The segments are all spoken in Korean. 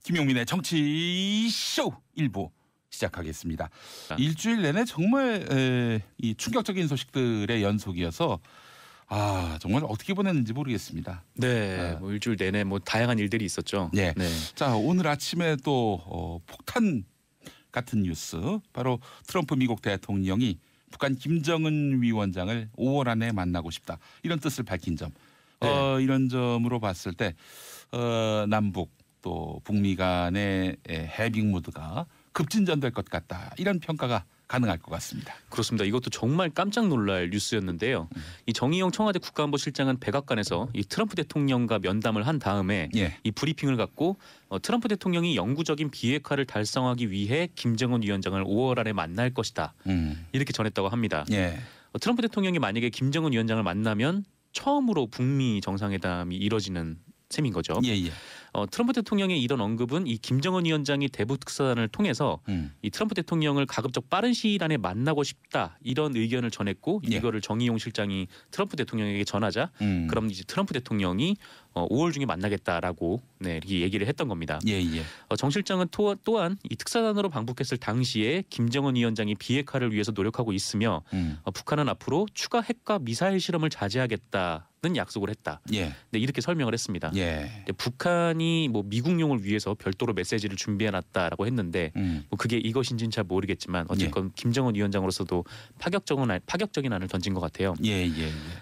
김용민의 정치쇼 1부 시작하겠습니다. 일주일 내내 정말 이 충격적인 소식들의 연속이어서 정말 어떻게 보냈는지 모르겠습니다. 네, 뭐 일주일 내내 뭐 다양한 일들이 있었죠. 네. 네. 자, 오늘 아침에 또 폭탄 같은 뉴스, 바로 트럼프 미국 대통령이 북한 김정은 위원장을 5월 안에 만나고 싶다, 이런 뜻을 밝힌 점. 네. 이런 점으로 봤을 때 남북 또 북미 간의 해빙 모드가 급진전될 것 같다, 이런 평가가 가능할 것 같습니다. 그렇습니다. 이것도 정말 깜짝 놀랄 뉴스였는데요. 이 정의용 청와대 국가안보실장은 백악관에서 이 트럼프 대통령과 면담을 한 다음에 이 브리핑을 갖고 트럼프 대통령이 영구적인 비핵화를 달성하기 위해 김정은 위원장을 5월 안에 만날 것이다, 이렇게 전했다고 합니다. 트럼프 대통령이 만약에 김정은 위원장을 만나면 처음으로 북미 정상회담이 이뤄지는 셈인 거죠. 트럼프 대통령의 이런 언급은 이 김정은 위원장이 대북 특사단을 통해서 이 트럼프 대통령을 가급적 빠른 시일 안에 만나고 싶다, 이런 의견을 전했고, 이거를 정의용 실장이 트럼프 대통령에게 전하자 그럼 이제 트럼프 대통령이 5월 중에 만나겠다라고 이렇게 얘기를 했던 겁니다. 정 실장은 또한 이 특사단으로 방북했을 당시에 김정은 위원장이 비핵화를 위해서 노력하고 있으며 북한은 앞으로 추가 핵과 미사일 실험을 자제하겠다는 약속을 했다. 네, 이렇게 설명을 했습니다. 북한이 뭐 미국용을 위해서 별도로 메시지를 준비해놨다라고 했는데 뭐 그게 이것인지는 잘 모르겠지만 어쨌건 김정은 위원장으로서도 파격적인 안을 던진 것 같아요. 네,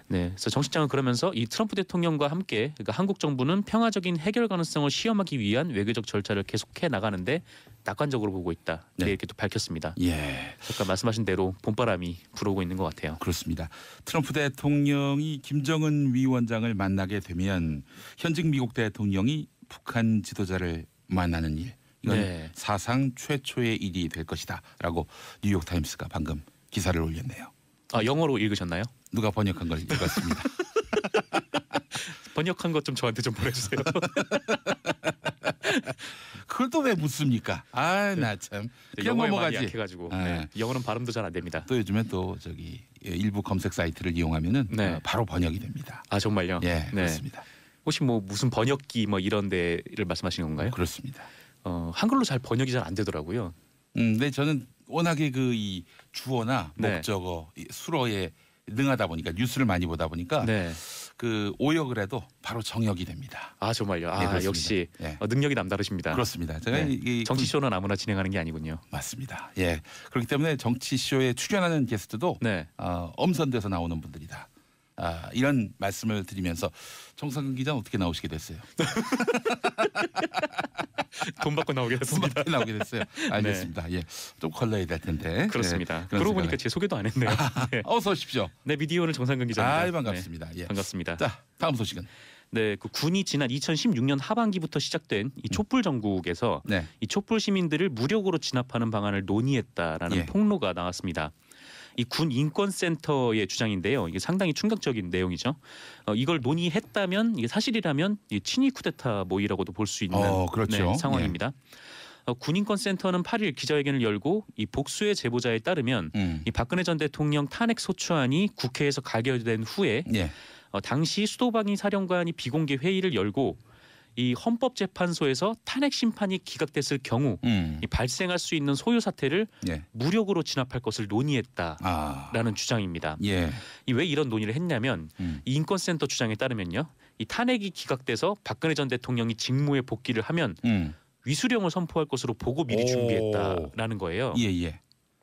그래서 정 실장은 그러면서 이 트럼프 대통령과 함께, 그러니까 한국 정부는 평화적인 해결 가능성을 시험하기 위한 외교적 절차를 계속해 나가는데 낙관적으로 보고 있다, 이렇게 또 밝혔습니다. 아까 말씀하신 대로 봄바람이 불어오고 있는 것 같아요. 그렇습니다. 트럼프 대통령이 김정은 위원장을 만나게 되면 현직 미국 대통령이 북한 지도자를 만나는 일, 이건 사상 최초의 일이 될 것이다라고 뉴욕타임스가 방금 기사를 올렸네요. 영어로 읽으셨나요? 누가 번역한 걸 읽었습니다. 번역한 것 좀 저한테 좀 보내주세요. 그걸 또 왜 묻습니까? 나 참. 영어에 많이 약해가지고 영어는 발음도 잘 안 됩니다. 또 요즘에 또 일부 검색 사이트를 이용하면은 바로 번역이 됩니다. 정말요? 그렇습니다. 혹시 뭐 무슨 번역기 뭐 이런 데를 말씀하시는 건가요? 그렇습니다. 한글로 잘 번역이 잘 안 되더라고요. 네, 저는 워낙에 이 주어나 목적어, 수어에 능하다 보니까, 뉴스를 많이 보다 보니까 그 오역을 해도 바로 정역이 됩니다. 정말요? 역시 능력이 남다르십니다. 그렇습니다. 제가 정치쇼는 아무나 진행하는 게 아니군요. 맞습니다. 그렇기 때문에 정치쇼에 출연하는 게스트도 엄선돼서 나오는 분들이다, 이런 말씀을 드리면서 정상근 기자는 어떻게 나오시게 됐어요? 돈 받고 나오게 됐습니다. 돈 받고 나오게 됐어요. 알겠습니다. 좀 걸러야 될 텐데. 그렇습니다. 그러고 보니까 제 소개도 안 했네요. 어서 오십시오. 미디어오늘 정상근 기자입니다. 반갑습니다. 반갑습니다. 자, 다음 소식은. 그 군이 지난 2016년 하반기부터 시작된 이 촛불 정국에서 이 촛불 시민들을 무력으로 진압하는 방안을 논의했다라는 폭로가 나왔습니다. 이 군 인권센터의 주장인데요. 이게 상당히 충격적인 내용이죠. 이걸 논의했다면, 이게 사실이라면 친위 쿠데타 모의라고도 볼 수 있는 상황입니다. 군인권센터는 8일 기자회견을 열고 이 복수의 제보자에 따르면 이 박근혜 전 대통령 탄핵 소추안이 국회에서 가결된 후에 당시 수도방위 사령관이 비공개 회의를 열고 이 헌법재판소에서 탄핵 심판이 기각됐을 경우 이 발생할 수 있는 소요 사태를 무력으로 진압할 것을 논의했다라는 주장입니다. 이 왜 이런 논의를 했냐면 이 인권센터 주장에 따르면요, 이 탄핵이 기각돼서 박근혜 전 대통령이 직무에 복귀를 하면 위수령을 선포할 것으로 보고 미리 준비했다라는 거예요.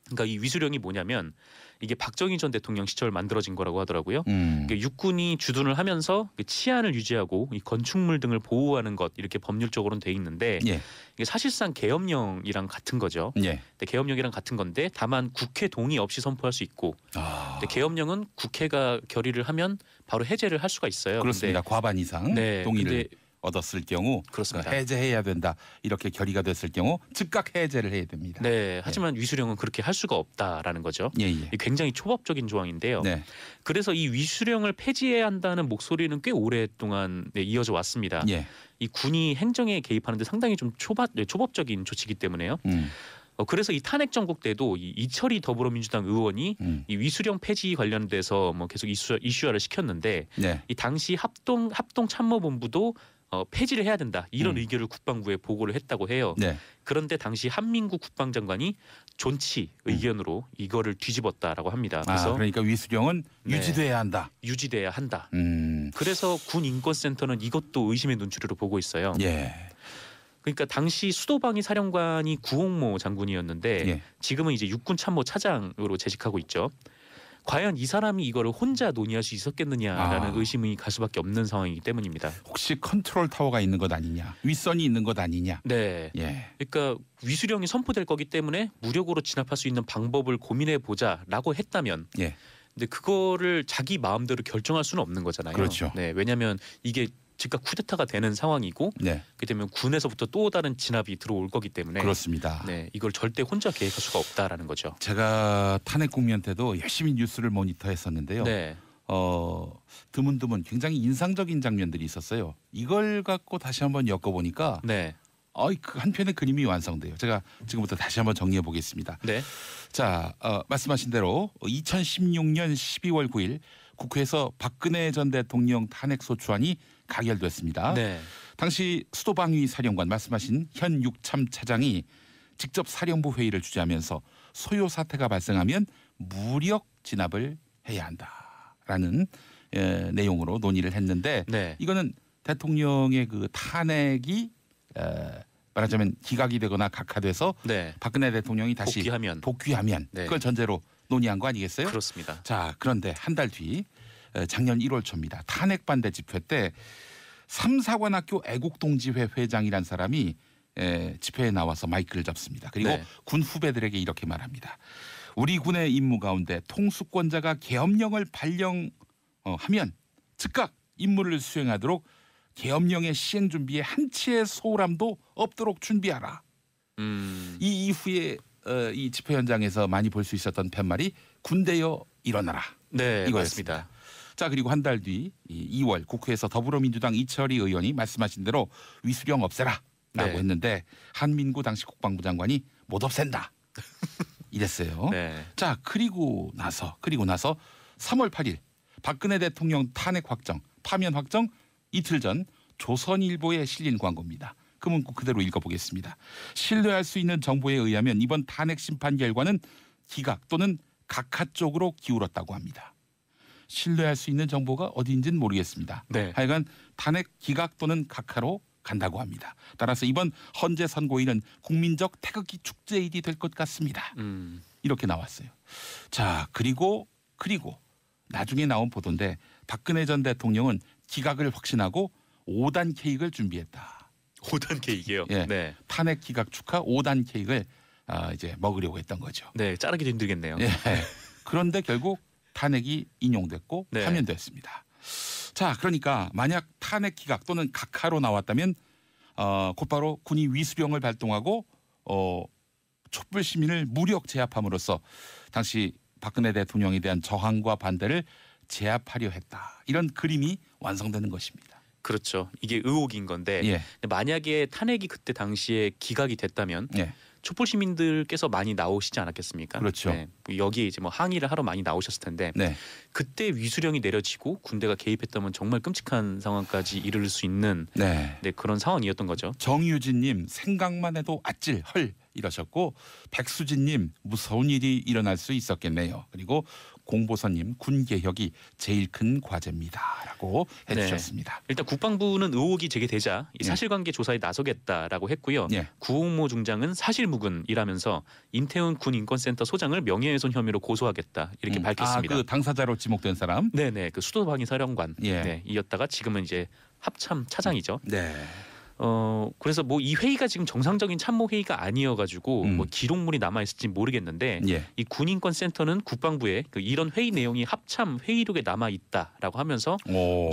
그러니까 이 위수령이 뭐냐면 이게 박정희 전 대통령 시절 만들어진 거라고 하더라고요. 그러니까 육군이 주둔을 하면서 치안을 유지하고 이 건축물 등을 보호하는 것, 이렇게 법률적으로는 돼 있는데 이게 사실상 계엄령이랑 같은 거죠. 근데 계엄령이랑 같은 건데 다만 국회 동의 없이 선포할 수 있고, 근데 계엄령은 국회가 결의를 하면 바로 해제를 할 수가 있어요. 그렇습니다. 과반 이상 동의를 얻었을 경우 그렇습니다. 해제해야 된다, 이렇게 결의가 됐을 경우 즉각 해제를 해야 됩니다. 하지만 위수령은 그렇게 할 수가 없다라는 거죠. 굉장히 초법적인 조항인데요. 그래서 이 위수령을 폐지해야 한다는 목소리는 꽤 오랫동안 이어져 왔습니다. 이 군이 행정에 개입하는데 상당히 좀 초법적인 조치이기 때문에요. 그래서 이 탄핵 정국 때도 이 이철희 더불어민주당 의원이 이 위수령 폐지 관련돼서 뭐 계속 이슈화를 시켰는데 이 당시 합동 참모본부도 폐지를 해야 된다 이런 의견을 국방부에 보고를 했다고 해요. 네. 그런데 당시 한민구 국방장관이 존치 의견으로 이거를 뒤집었다라고 합니다. 그래서 그러니까 위수령은 유지돼야 한다. 유지돼야 한다. 그래서 군인권센터는 이것도 의심의 눈초리로 보고 있어요. 예. 그러니까 당시 수도방위 사령관이 구홍모 장군이었는데 예. 지금은 이제 육군참모 차장으로 재직하고 있죠. 과연 이 사람이 이거를 혼자 논의할 수 있었겠느냐라는 의심이 갈 수밖에 없는 상황이기 때문입니다. 혹시 컨트롤 타워가 있는 것 아니냐, 윗선이 있는 것 아니냐. 네. 예. 그러니까 위수령이 선포될 거기 때문에 무력으로 진압할 수 있는 방법을 고민해 보자라고 했다면, 예. 근데 그거를 자기 마음대로 결정할 수는 없는 거잖아요. 그렇죠. 네. 왜냐하면 이게 즉각 쿠데타가 되는 상황이고, 네. 그렇게 되면 군에서부터 또 다른 진압이 들어올 거기 때문에, 그렇습니다. 네, 이걸 절대 혼자 계획할 수가 없다라는 거죠. 제가 탄핵 국면 때도 열심히 뉴스를 모니터했었는데요. 네. 드문드문 굉장히 인상적인 장면들이 있었어요. 이걸 갖고 다시 한번 엮어보니까 네. 그 한편의 그림이 완성돼요. 제가 지금부터 다시 한번 정리해 보겠습니다. 네. 자, 말씀하신 대로 2016년 12월 9일 국회에서 박근혜 전 대통령 탄핵소추안이 가결됐습니다. 네. 당시 수도방위 사령관 말씀하신 현 육참 차장이 직접 사령부 회의를 주재하면서 소요 사태가 발생하면 무력 진압을 해야 한다라는 내용으로 논의를 했는데 네. 이거는 대통령의 그 탄핵이 말하자면 기각이 되거나 각하돼서 네. 박근혜 대통령이 다시 복귀하면 네. 그걸 전제로 논의한 거 아니겠어요? 그렇습니다. 자, 그런데 한 달 뒤 작년 1월 초입니다. 탄핵 반대 집회 때 삼사관학교 애국동지회 회장이란 사람이 집회에 나와서 마이크를 잡습니다. 그리고 네. 군 후배들에게 이렇게 말합니다. 우리 군의 임무 가운데 통수권자가 계엄령을 발령하면 즉각 임무를 수행하도록 계엄령의 시행 준비에 한치의 소홀함도 없도록 준비하라. 이 이후에 이 집회 현장에서 많이 볼 수 있었던 팻말이 군대여 일어나라. 네, 이거였습니다. 맞습니다. 자, 그리고 한 달 뒤 2월 국회에서 더불어민주당 이철희 의원이 말씀하신 대로 위수령 없애라라고 네. 했는데 한민구 당시 국방부 장관이 못 없앤다. 이랬어요. 네. 자, 그리고 나서 3월 8일 박근혜 대통령 탄핵 확정, 파면 확정 이틀 전 조선일보에 실린 광고입니다. 그 문구 그대로 읽어보겠습니다. 신뢰할 수 있는 정보에 의하면 이번 탄핵 심판 결과는 기각 또는 각하 쪽으로 기울었다고 합니다. 신뢰할 수 있는 정보가 어디인지는 모르겠습니다. 네. 하여간 탄핵 기각 또는 각하로 간다고 합니다. 따라서 이번 헌재 선고일은 국민적 태극기 축제일이 될 것 같습니다. 이렇게 나왔어요. 자, 그리고 나중에 나온 보도인데 박근혜 전 대통령은 기각을 확신하고 5단 케이크를 준비했다. 5단 케이크요? 예, 네. 탄핵 기각 축하 5단 케이크를 이제 먹으려고 했던 거죠. 네, 자르기도 힘들겠네요. 예. 그런데 결국 탄핵이 인용됐고 네. 파면됐습니다. 자, 그러니까 만약 탄핵 기각 또는 각하로 나왔다면 곧바로 군이 위수령을 발동하고 촛불 시민을 무력 제압함으로써 당시 박근혜 대통령에 대한 저항과 반대를 제압하려 했다. 이런 그림이 완성되는 것입니다. 그렇죠. 이게 의혹인 건데 예. 만약에 탄핵이 그때 당시에 기각이 됐다면 예. 촛불 시민들께서 많이 나오시지 않았겠습니까? 그렇죠. 네. 여기에 이제 뭐 항의를 하러 많이 나오셨을 텐데 네. 그때 위수령이 내려지고 군대가 개입했다면 정말 끔찍한 상황까지 이를 수 있는 네. 그런 상황이었던 거죠. 정유진님 생각만 해도 아찔 헐 이러셨고 백수진님 무서운 일이 일어날 수 있었겠네요. 그리고 공보선님 군개혁이 제일 큰 과제입니다라고 해주셨습니다. 네. 일단 국방부는 의혹이 제기되자 이 사실관계 조사에 나서겠다라고 했고요. 예. 구홍모 중장은 사실무근이라면서 임태훈 군인권센터 소장을 명예훼손 혐의로 고소하겠다 이렇게 밝혔습니다. 그 당사자로 지목된 사람? 네네, 그 수도방위 사령관 예. 네, 이었다가 지금은 이제 합참 차장이죠. 네. 그래서 뭐 이 회의가 지금 정상적인 참모 회의가 아니어가지고 뭐 기록물이 남아 있을지 모르겠는데 예. 이 군인권센터는 국방부에 이런 회의 내용이 합참 회의록에 남아 있다라고 하면서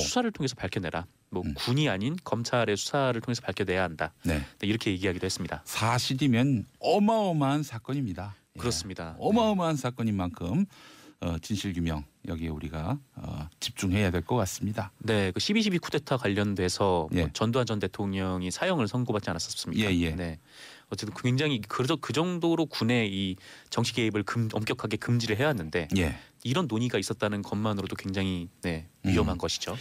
수사를 통해서 밝혀내라. 뭐 군이 아닌 검찰의 수사를 통해서 밝혀내야 한다. 네. 이렇게 얘기하기도 했습니다. 사실이면 어마어마한 사건입니다. 예. 그렇습니다. 어마어마한 사건인 만큼 진실 규명 여기에 우리가 집중해야 될 것 같습니다. 네, 그 12.12 쿠데타 관련돼서 예. 뭐 전두환 전 대통령이 사형을 선고받지 않았었습니까? 예. 네. 어쨌든 굉장히 그 정도로 군의 이 정치 개입을 엄격하게 금지를 해왔는데 예. 이런 논의가 있었다는 것만으로도 굉장히 위험한 것이죠.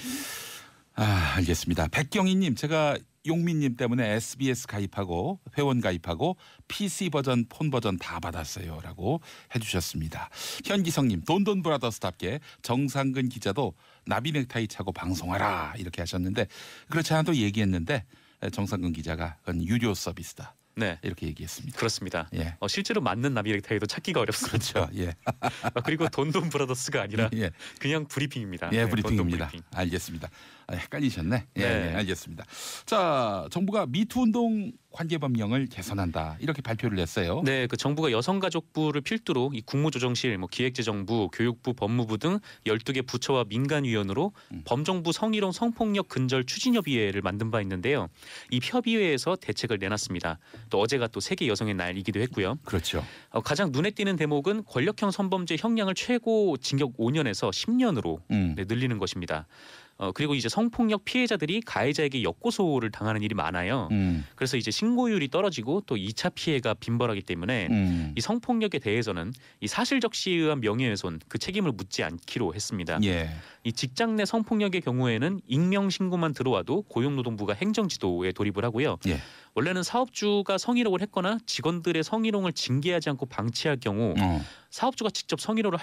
알겠습니다. 백경희님, 제가 용민님 때문에 SBS 가입하고 회원 가입하고 PC 버전, 폰 버전 다 받았어요라고 해주셨습니다. 현기성님, 돈돈 브라더스답게 정상근 기자도 나비 넥타이 차고 방송하라 이렇게 하셨는데 그렇지 않아도 얘기했는데 정상근 기자가 그건 유료 서비스다. 네, 이렇게 얘기했습니다. 그렇습니다. 예. 실제로 맞는 나비 넥타이도 찾기가 어렵습니다. 그렇죠. 예. 그리고 돈돈 브라더스가 아니라 예. 그냥 브리핑입니다. 예, 네, 브리핑입니다. 브리핑. 알겠습니다. 헷갈리셨네. 예, 네. 예, 알겠습니다. 자, 정부가 미투 운동 관계 법령을 개선한다 이렇게 발표를 했어요. 네, 그 정부가 여성가족부를 필두로 이 국무조정실, 기획재정부, 교육부, 법무부 등 12개 부처와 민간위원으로 범정부 성희롱 성폭력 근절 추진협의회를 만든 바 있는데요. 이 협의회에서 대책을 내놨습니다. 또 어제가 또 세계 여성의 날이기도 했고요. 그렇죠. 가장 눈에 띄는 대목은 권력형 성범죄 형량을 최고 징역 5년에서 10년으로 늘리는 것입니다. 그리고 이제 성폭력 피해자들이 가해자에게 역고소를 당하는 일이 많아요. 그래서 이제 신고율이 떨어지고 또 2차 피해가 빈번하기 때문에 이 성폭력에 대해서는 이 사실적시에 의한 명예훼손 그 책임을 묻지 않기로 했습니다. 예. 이 직장 내 성폭력의 경우에는 익명 신고만 들어와도 고용노동부가 행정지도에 돌입을 하고요. 예. 원래는 사업주가 성희롱을 했거나 직원들의 성희롱을 징계하지 않고 방치할 경우 사업주가 직접 성희롱을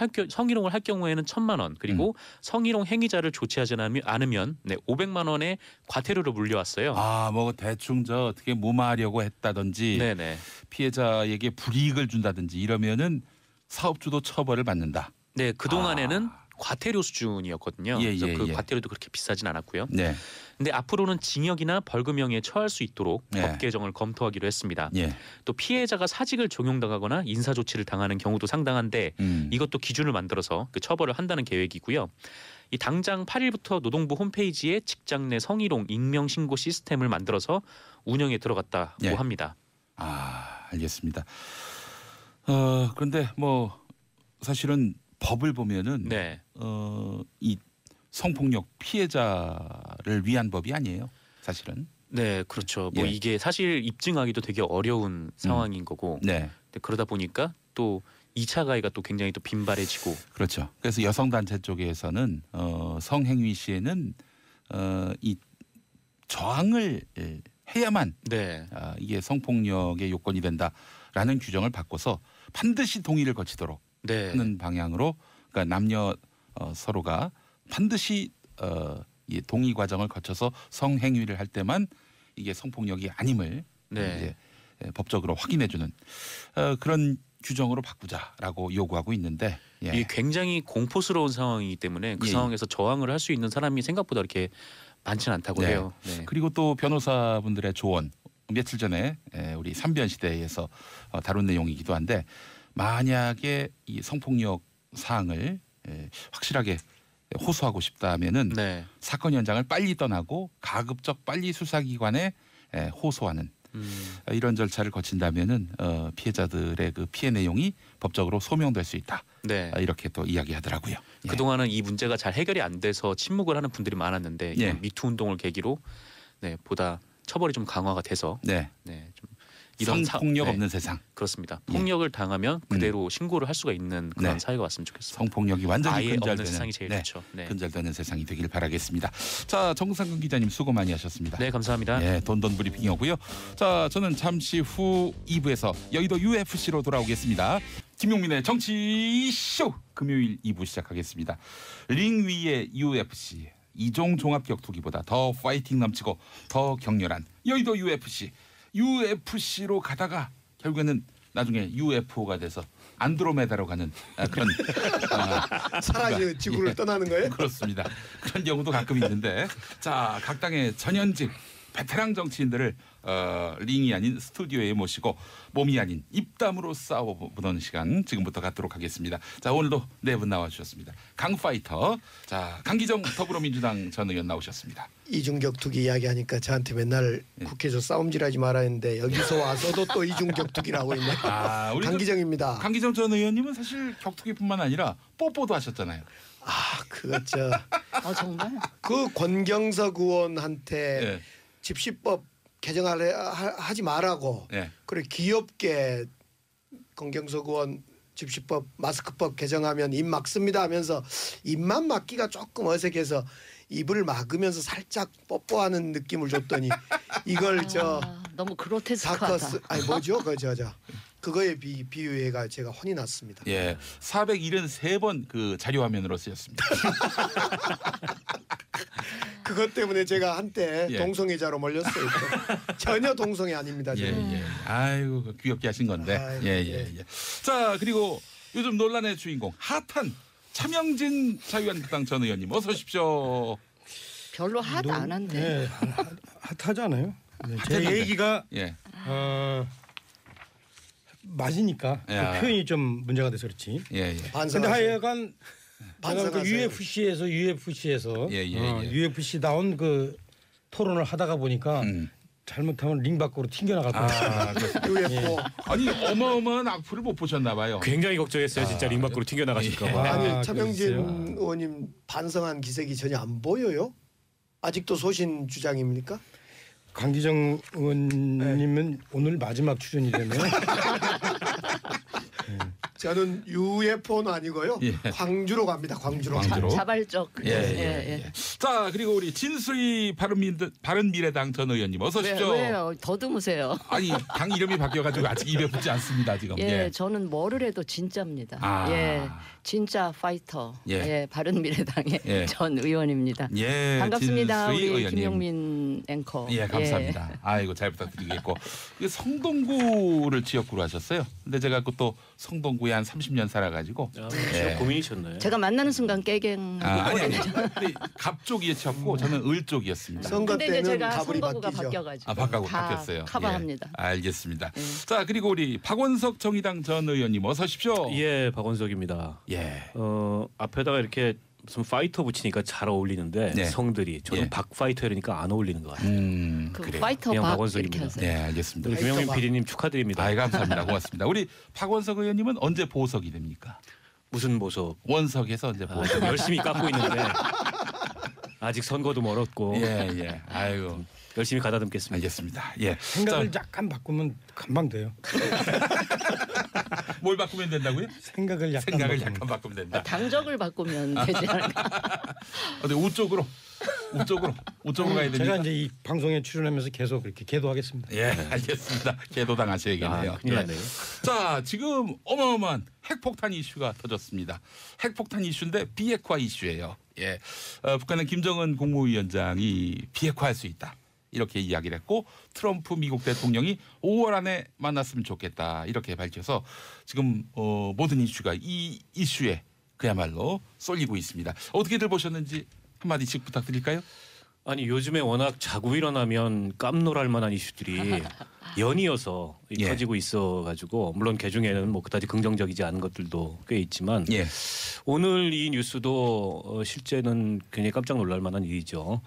할 경우에는 1,000만 원 그리고 성희롱 행위자를 조치하지 않으면 500만 원의 과태료를 물려왔어요. 뭐 대충 어떻게 무마하려고 했다든지 네네. 피해자에게 불이익을 준다든지 이러면은 사업주도 처벌을 받는다. 네, 그 동안에는 과태료 수준이었거든요. 예, 그래서 예, 그 예. 과태료도 그렇게 비싸진 않았고요. 네. 근데 앞으로는 징역이나 벌금형에 처할 수 있도록 네. 법 개정을 검토하기로 했습니다. 예. 또 피해자가 사직을 종용당하거나 인사 조치를 당하는 경우도 상당한데 이것도 기준을 만들어서 그 처벌을 한다는 계획이고요. 이 당장 8일부터 노동부 홈페이지에 직장 내 성희롱 익명 신고 시스템을 만들어서 운영에 들어갔다고 예. 합니다. 알겠습니다. 그런데 사실은 법을 보면은 네. 이 성폭력 피해자를 위한 법이 아니에요. 사실은. 네, 그렇죠. 예. 이게 사실 입증하기도 되게 어려운 상황인 거고 네. 그러다 보니까 또 2차 가해가 또 굉장히 또 빈발해지고 그렇죠. 그래서 여성단체 쪽에서는 성행위 시에는 이 저항을 해야만 네. 이게 성폭력의 요건이 된다라는 규정을 바꿔서 반드시 동의를 거치도록 네. 하는 방향으로 그러니까 남녀 서로가 반드시 이 동의 과정을 거쳐서 성행위를 할 때만 이게 성폭력이 아님을 네. 이제 법적으로 확인해주는 그런 규정으로 바꾸자라고 요구하고 있는데 이게 굉장히 공포스러운 상황이기 때문에 그 예. 상황에서 저항을 할 수 있는 사람이 생각보다 이렇게 많지는 않다고 네. 해요. 네. 그리고 또 변호사분들의 조언 며칠 전에 우리 삼변시대에서 다룬 내용이기도 한데 만약에 이 성폭력 사항을 확실하게 호소하고 싶다면은 네. 사건 현장을 빨리 떠나고 가급적 빨리 수사기관에 호소하는 이런 절차를 거친다면은 피해자들의 그 피해 내용이 법적으로 소명될 수 있다. 네. 이렇게 또 이야기하더라고요. 예. 그동안은 이 문제가 잘 해결이 안 돼서 침묵을 하는 분들이 많았는데 예. 미투 운동을 계기로 보다 처벌이 좀 강화가 돼서 네. 좀 이런 성폭력 없는 세상. 그렇습니다. 예. 폭력을 당하면 그대로 신고를 할 수가 있는 그런 네. 사회가 왔으면 좋겠습니다. 성폭력이 완전히 아예 없는 근절되는 세상이 제일 좋죠. 네. 근절되는 세상이 되길 바라겠습니다. 자, 정상근 기자님 수고 많이 하셨습니다. 네, 감사합니다. 네, 돈돈 브리핑이었고요. 자, 저는 잠시 후 2부에서 여의도 UFC로 돌아오겠습니다. 김용민의 정치쇼 금요일 2부 시작하겠습니다. 링 위의 UFC 이종 종합 격투기보다 더 파이팅 넘치고 더 격렬한 여의도 UFC로 가다가 결국에는 나중에 UFO가 돼서 안드로메다로 가는 그런 사라져 지구를 떠나는 거예요? 그렇습니다. 그런 경우도 가끔 있는데 자, 각 당의 전현직 베테랑 정치인들을 링이 아닌 스튜디오에 모시고 몸이 아닌 입담으로 싸워보는 시간 지금부터 갖도록 하겠습니다. 자, 오늘도 네 분 나와주셨습니다. 강파이터, 자, 강기정 더불어민주당 전 의원 나오셨습니다. 이중격투기 이야기하니까 저한테 맨날 국회에서 싸움질하지 말아 했는데 여기서 와서도 또 이중격투기라고 있네. 우리 강기정입니다. 강기정 전 의원님은 사실 격투기뿐만 아니라 뽀뽀도 하셨잖아요. 그거 정말? 그 권경석 의원한테 네. 집시법 개정하지 말라고 네. 그래 귀엽게 권경석 의원 집시법 마스크법 개정하면 입 막습니다 하면서 입만 막기가 조금 어색해서 입을 막으면서 살짝 뽀뽀하는 느낌을 줬더니 이걸 너무 그로테스크하다. 사커스 아니 뭐죠? 그거에 비유해가 제가 혼이 났습니다. 예, 473번 그 자료 화면으로 쓰였습니다. 그것 때문에 제가 한때 예. 동성애자로 몰렸어요. 전혀 동성애 아닙니다. 예, 저는. 예. 아이고 귀엽게 하신 건데. 아이고, 예, 예, 예. 자, 그리고 요즘 논란의 주인공 핫한 차명진 자유한국당 전 의원님 어서 오십시오. 별로 핫 안 한데. 네, 핫하잖아요. 네, 제 얘기가 예. 맞으니까 그 야. 표현이 좀 문제가 돼서 그렇지. 예, 예. 근데 하여간 내가 그 반성하세요. UFC에서 예, 예, 예. UFC 나온 그 토론을 하다가 보니까 잘못하면 링 밖으로 튕겨나갈 뻔했어요. UFO. 아니 어마어마한 악플을 못 보셨나 봐요. 굉장히 걱정했어요. 진짜 링 밖으로 튕겨 나가실까 봐. 아니 차명진 그랬어요. 의원님 반성한 기색이 전혀 안 보여요? 아직도 소신 주장입니까? 강기정 의원님은 오늘 마지막 출연이라면 저는 UFO는 아니고요. 예. 광주로 갑니다. 광주로. 광주로. 자발적. 예, 예, 예. 자, 그리고 우리 진수희 바른미래당 전 의원님 어서 오십시오. 왜요? 더듬으세요. 아니 당 이름이 바뀌어가지고 아직 입에 붙지 않습니다 지금. 예, 저는 뭐를 해도 진짜입니다. 아. 예, 진짜 파이터. 예. 예, 바른미래당의 예. 전 의원입니다. 예, 반갑습니다, 진수희 우리 의원님. 김용민 앵커. 예, 감사합니다. 아이고 잘 부탁드리겠고 이게 성동구를 지역구로 하셨어요. 근데 제가 그 또 성동구에 한 30년 살아가지고 진짜 고민이셨나요? 제가 만나는 순간 깨갱. 아니 근데 갑 쪽이었고 저는 을 쪽이었습니다. 선거 근데 이제 때는 제가 가불이 선거구가 바뀌죠. 바뀌어가지고 바뀌었어요. 바뀌었어요. 커버합니다. 예, 알겠습니다. 자 그리고 우리 박원석 정의당 전 의원님 어서 오십시오. 예, 박원석입니다. 예. 앞에다가 이렇게 무슨 파이터 붙이니까 잘 어울리는데 네. 성들이 저는 예. 박파이터 이러니까 안 어울리는 것 같아요. 그 그래요. 파이터 그냥 박 박원석입니다. 이렇게 하세요. 네, 알겠습니다. 우리 김영민 파이터 PD님 축하드립니다. 아이 감사합니다. 고맙습니다. 우리 박원석 의원님은 언제 보석이 됩니까? 무슨 보석? 원석에서 언제 보석? 열심히 깎고 있는데 아직 선거도 멀었고 예, 예. 아이고. 열심히 가다듬겠습니다. 알겠습니다. 예. 생각을 약간 바꾸면 금방 돼요. 뭘 바꾸면 된다고요? 생각을 약간 생각을 바꾸면. 약간 바꾸면 된다. 당적을 바꾸면 되지 않을까? 어디 우쪽으로 가야 됩니까? 제가 이제 이 방송에 출연하면서 계속 그렇게 계도하겠습니다. 예, 알겠습니다. 계도당하셔야겠네요. 큰일 났네요. 자, 지금 어마어마한 핵폭탄 이슈가 터졌습니다. 핵폭탄 이슈인데 비핵화 이슈예요. 예, 북한은 김정은 국무위원장이 비핵화할 수 있다. 이렇게 이야기를 했고 트럼프 미국 대통령이 5월 안에 만났으면 좋겠다 이렇게 밝혀서 지금 모든 이슈가 이 이슈에 그야말로 쏠리고 있습니다. 어떻게들 보셨는지 한마디씩 부탁드릴까요? 아니 요즘에 워낙 자고 일어나면 깜놀할 만한 이슈들이 연이어서 예. 터지고 있어가지고 물론 개중에는 뭐 그다지 긍정적이지 않은 것들도 꽤 있지만 예. 오늘 이 뉴스도 실제는 굉장히 깜짝 놀랄 만한 일이죠.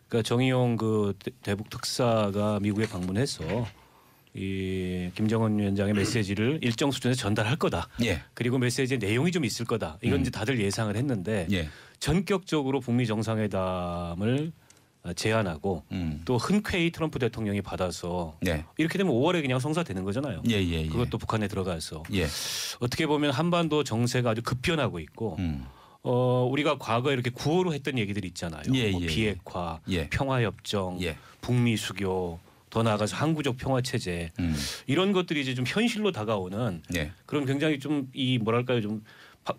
그러니까 정의용 그 대북 특사가 미국에 방문해서 이 김정은 위원장의 메시지를 일정 수준에서 전달할 거다. 예. 그리고 메시지의 내용이 좀 있을 거다. 이건 이제 다들 예상을 했는데 예. 전격적으로 북미 정상회담을 제안하고 또 흔쾌히 트럼프 대통령이 받아서 네. 이렇게 되면 5월에 그냥 성사되는 거잖아요. 예, 예, 예. 그것도 북한에 들어가서 예. 어떻게 보면 한반도 정세가 아주 급변하고 있고 우리가 과거에 이렇게 구호로 했던 얘기들이 있잖아요. 예, 뭐 예, 비핵화, 예. 평화협정, 예. 북미 수교, 더 나아가서 항구적 평화 체제 이런 것들이 이제 좀 현실로 다가오는 네. 그런 굉장히 좀 이 뭐랄까요 좀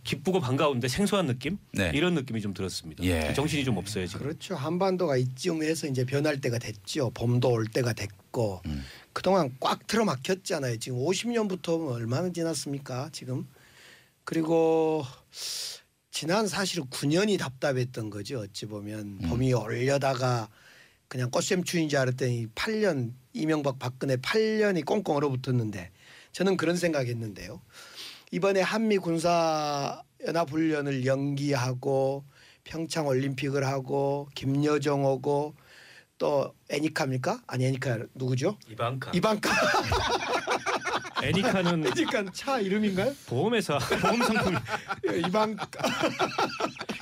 기쁘고 반가운데 생소한 느낌 네. 이런 느낌이 좀 들었습니다. 예. 정신이 좀 없어요 지금. 그렇죠. 한반도가 이쯤에서 이제 변할 때가 됐죠. 봄도 올 때가 됐고 그동안 꽉 틀어막혔잖아요. 지금 50년부터 얼마나 지났습니까? 지금 그리고 지난 사실은 9년이 답답했던 거죠. 어찌 보면 봄이 오려다가 그냥 꽃샘추인 줄 알았더니 8년 이명박 박근혜 8년이 꽁꽁 얼어붙었는데 저는 그런 생각했는데요. 이번에 한미 군사 연합 훈련을 연기하고 평창 올림픽을 하고 김여정 오고 또 애니카입니까? 아니 애니카 누구죠? 이방카. 애니카는 애니카 차 이름인가요? 보험회사 보험 상품 이방카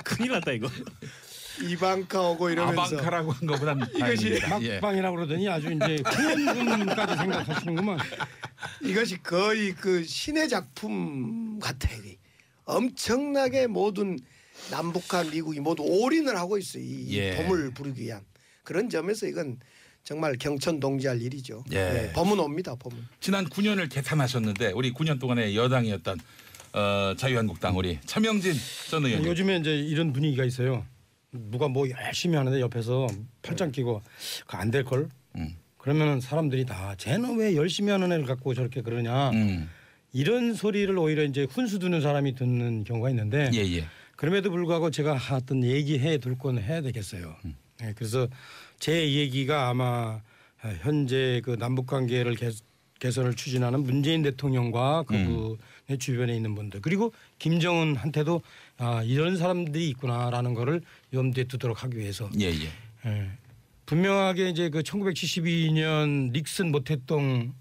큰일 났다 이거. 이방카 오고 이러면서 아방카라고 한 것보다는 이것이 다행입니다. 예. 막방이라고 그러더니 아주 이제 후원금까지 생각하시는구만. 이것이 거의 그 신의 작품 같아요. 엄청나게 모든 남북한 미국이 모두 올인을 하고 있어요. 이 예. 봄을 부르기 위한 그런 점에서 이건 정말 경천동지할 일이죠. 예. 네, 봄은 옵니다. 봄은. 지난 9년을 개탄하셨는데 우리 9년 동안의 여당이었던 자유한국당 우리 차명진 전 의원님. 요즘에 이제 이런 분위기가 있어요. 누가 뭐 열심히 하는데 옆에서 팔짱 끼고 안 될 걸. 그러면은 사람들이 다 쟤는 왜 열심히 하는 애를 갖고 저렇게 그러냐. 이런 소리를 오히려 이제 훈수 두는 사람이 듣는 경우가 있는데 예. 그럼에도 불구하고 제가 어떤 얘기해 둘 건 해야 되겠어요. 네, 그래서 제 얘기가 아마 현재 그 남북 관계를 개선을 추진하는 문재인 대통령과 그분의 주변에 있는 분들 그리고 김정은한테도 이런 사람들이 있구나라는 거를 염두에 두도록 하기 위해서 예. 분명하게 이제 그 1972년 닉슨 모태동의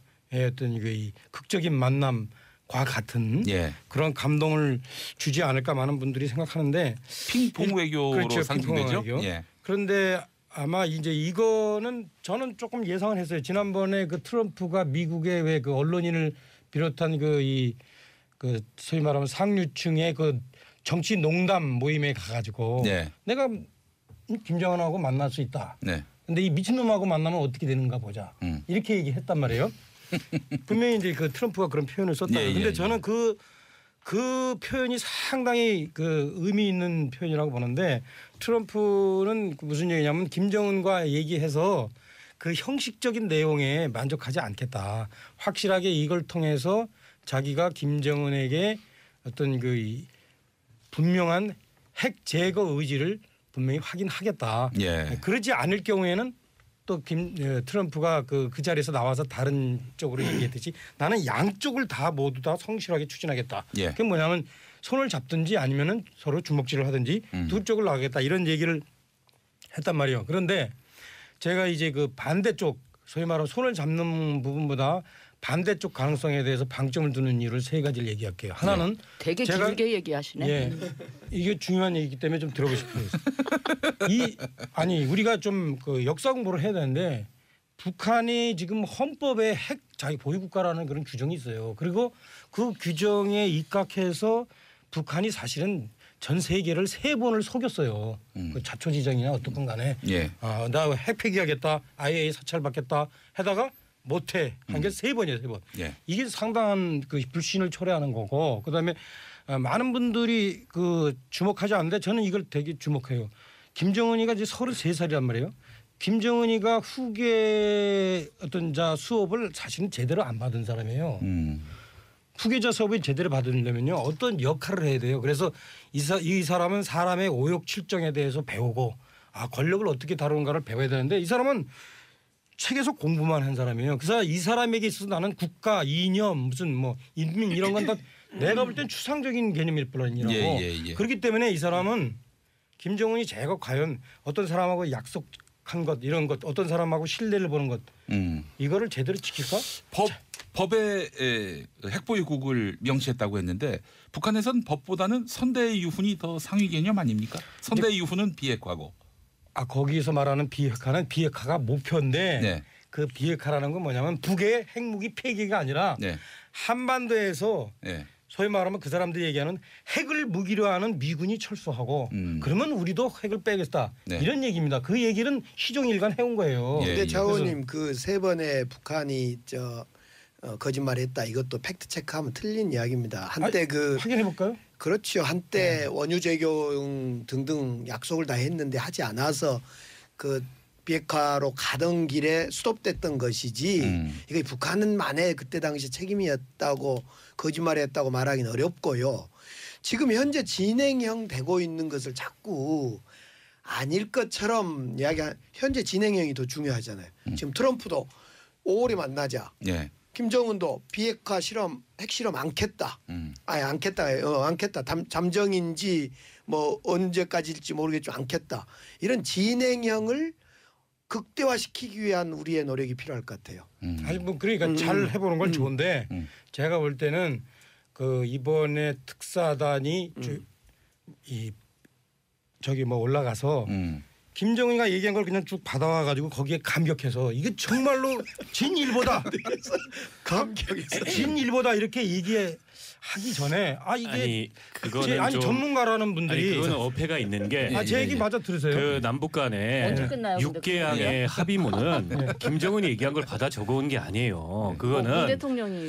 어떤 이 극적인 만남과 같은 예. 그런 감동을 주지 않을까 많은 분들이 생각하는데 핑퐁 외교로 그렇죠, 상징되죠. 핑퐁 외교. 예. 그런데 아마 이제 이거는 저는 조금 예상을 했어요. 지난번에 그 트럼프가 미국의 왜 그 언론인을 비롯한 그 소위 말하면 상류층의 그 정치 농담 모임에 가가지고 네. 내가 김정은하고 만날 수 있다. 네. 근데 이 미친놈하고 만나면 어떻게 되는가 보자. 이렇게 얘기했단 말이에요. 분명히 이제 그 트럼프가 그런 표현을 썼다. 예, 근데 예, 저는 그 표현이 상당히 그 의미 있는 표현이라고 보는데 트럼프는 무슨 얘기냐면 김정은과 얘기해서 그 형식적인 내용에 만족하지 않겠다. 확실하게 이걸 통해서 자기가 김정은에게 어떤 그 분명한 핵 제거 의지를 분명히 확인하겠다. 예. 그러지 않을 경우에는 또 트럼프가 그 자리에서 나와서 다른 쪽으로 얘기했듯이 나는 양쪽을 다 모두 다 성실하게 추진하겠다. 예. 그게 뭐냐면 손을 잡든지 아니면은 서로 주먹질을 하든지 두 쪽을 나가겠다 이런 얘기를 했단 말이에요. 그런데 제가 이제 그 반대쪽 소위 말하면 손을 잡는 부분보다 반대쪽 가능성에 대해서 방점을 두는 이유를 세 가지를 얘기할게요. 하나는 되게 길게 얘기하시네. 예, 이게 중요한 얘기이기 때문에 좀 들어보십시오. 아니 우리가 좀 그 역사 공부를 해야 되는데 북한이 지금 헌법에 핵 자기 보유국가라는 그런 규정이 있어요. 그리고 그 규정에 입각해서 북한이 사실은 전 세계를 3번을 속였어요. 그 자초지정이나 어떻건 간에 예. 나 핵 폐기하겠다, IAEA 사찰받겠다 하다가 못해 한 게 3번이에요, 3번. 예. 이게 상당한 그 불신을 초래하는 거고 그다음에 많은 분들이 그 주목하지 않는데 저는 이걸 되게 주목해요. 김정은이가 이제 33살이란 말이에요. 김정은이가 후계 어떤 수업을 사실은 제대로 안 받은 사람이에요. 후계자 수업을 제대로 받으려면요 어떤 역할을 해야 돼요. 그래서 이 사람은 사람의 오욕 칠정에 대해서 배우고 권력을 어떻게 다루는가를 배워야 되는데 이 사람은 책에서 공부만 한 사람이에요. 그래서 이 사람에게 있어서 나는 국가, 이념, 무슨 뭐 인민 이런 건 다 내가 볼 땐 추상적인 개념일 뿐이라고. 예. 그렇기 때문에 이 사람은 김정은이 제가 과연 어떤 사람하고 약속한 것 이런 것 어떤 사람하고 신뢰를 보는 것 이거를 제대로 지킬까? 법에 핵보유국을 명시했다고 했는데 북한에선 법보다는 선대의 유훈이 더 상위 개념 아닙니까? 선대의 유훈은 비핵화고. 거기서 말하는 비핵화가 목표인데 네. 그 비핵화라는 건 뭐냐면 북의 핵무기 폐기가 아니라 네. 한반도에서 네. 소위 말하면 그 사람들이 얘기하는 핵을 무기로 하는 미군이 철수하고 그러면 우리도 핵을 빼겠다. 네. 이런 얘기입니다. 그 얘기는 시종일관 해온 거예요. 예, 근데 예. 자 의원님 그 3번에 북한이 거짓말했다. 이것도 팩트 체크하면 틀린 이야기입니다. 한때 확인해 볼까요? 그렇죠. 한때 원유 제공 등등 약속을 다 했는데 하지 않아서 그 비핵화로 가던 길에 스톱됐던 것이지 이거 북한은만의 그때 당시 책임이었다고 거짓말했다고 말하기는 어렵고요. 지금 현재 진행형 되고 있는 것을 자꾸 아닐 것처럼 현재 진행형이 더 중요하잖아요. 지금 트럼프도 5월에 만나자. 예. 김정은도 비핵화 핵실험 않겠다. 않겠다. 잠정인지 뭐 언제까지일지 모르겠지만 않겠다. 이런 진행형을 극대화시키기 위한 우리의 노력이 필요할 것 같아요. 아니 뭐 그러니까 잘 해보는 건 좋은데 제가 볼 때는 그 이번에 특사단이 저기 뭐 올라가서 김정은이가 얘기한 걸 그냥 쭉 받아와 가지고 거기에 감격해서 이게 정말로 진일보다 감격해서 진일보다 이렇게 얘기해 하기 전에 이게 아니 그거는 좀 전문가라는 분들이 그거는 어폐가 있는 게 제 얘기 맞아 들으세요. 그 남북 간에 언제 끝나요? 근데 6개항의 합의문은 김정은이 얘기한 걸 받아 적어온 게 아니에요. 그거는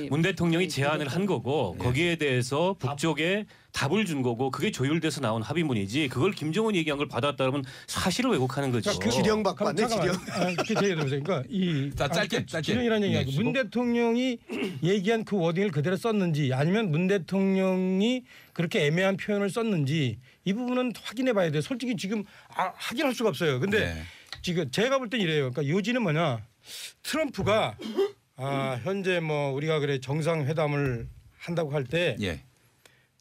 문 대통령이 제안을 한 거고 거기에 대해서 북쪽에 답을 준 거고 그게 조율돼서 나온 합의문이지 그걸 김정은이 얘기한 걸 받았다면 사실을 왜곡하는 거죠. 그 지령받고 왔네 지령. 이렇게 얘기해보세요. 그러니까 짧게 지령이라는 얘기하고 문 대통령이 얘기한 그 워딩을 그대로 썼는지 아니면 문 대통령이 그렇게 애매한 표현을 썼는지 이 부분은 확인해봐야 돼요. 솔직히 지금 확인할 수가 없어요. 근데 지금 제가 볼 땐 이래요. 그러니까 요지는 뭐냐? 트럼프가 현재 뭐 우리가 그래 정상회담을 한다고 할 때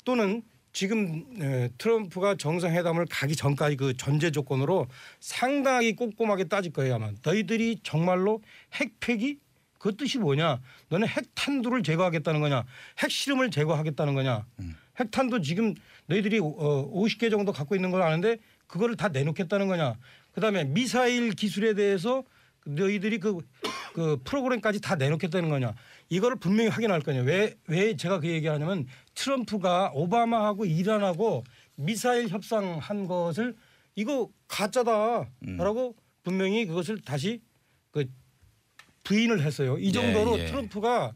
또는 지금 트럼프가 정상회담을 가기 전까지 그 전제 조건으로 상당히 꼼꼼하게 따질 거예요. 아마 너희들이 정말로 핵폐기 그 뜻이 뭐냐? 너는 핵탄두를 제거하겠다는 거냐? 핵실험을 제거하겠다는 거냐? 핵탄두 지금 너희들이 50개 정도 갖고 있는 걸 아는데 그거를 다 내놓겠다는 거냐? 그다음에 미사일 기술에 대해서 너희들이 그 프로그램까지 다 내놓겠다는 거냐? 이거를 분명히 확인할 거냐? 왜 제가 그 얘기하냐면 트럼프가 오바마하고 이란하고 미사일 협상한 것을 이거 가짜다라고 분명히 그것을 다시 부인을 했어요. 이 정도로 트럼프가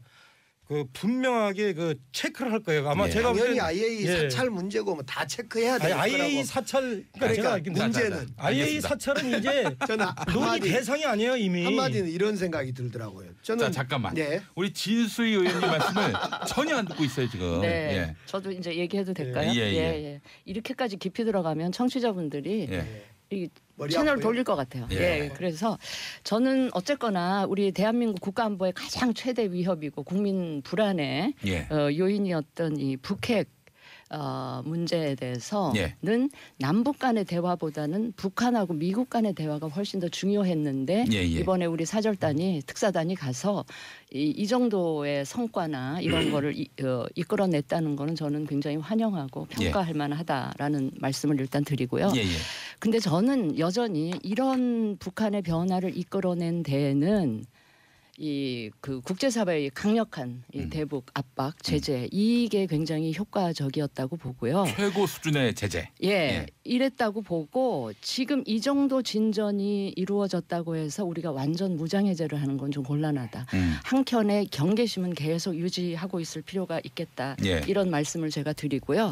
분명하게 체크를 할 거예요. 아마 제가 당연히 IAEA 사찰 문제고 뭐 다 체크해야 돼요. IAEA 사찰 그러니까 문제는 IAEA 사찰은 이제 논의 대상이 아니에요 이미. 한마디는 이런 생각이 들더라고요. 저는 잠깐만. 우리 진수희 의원님 말씀을 전혀 안 듣고 있어요 지금. 네. 저도 이제 얘기해도 될까요? 예. 이렇게까지 깊이 들어가면 청취자분들이 이 채널을 돌릴 것 같아요. 그래서 저는 어쨌거나 우리 대한민국 국가안보의 가장 최대 위협이고 국민 불안의 요인이었던 이 북핵 문제에 대해서는 남북 간의 대화보다는 북한하고 미국 간의 대화가 훨씬 더 중요했는데 이번에 우리 사절단이 특사단이 가서 이 정도의 성과나 이런 거를 이끌어냈다는 거는 저는 굉장히 환영하고 평가할 만하다라는 말씀을 일단 드리고요. 근데 저는 여전히 이런 북한의 변화를 이끌어낸 데에는 그 국제사회의 강력한 이 대북 압박 제재 이게 굉장히 효과적이었다고 보고요. 최고 수준의 제재. 이랬다고 보고 지금 이 정도 진전이 이루어졌다고 해서 우리가 완전 무장해제를 하는 건 좀 곤란하다. 한켠에 경계심은 계속 유지하고 있을 필요가 있겠다. 이런 말씀을 제가 드리고요.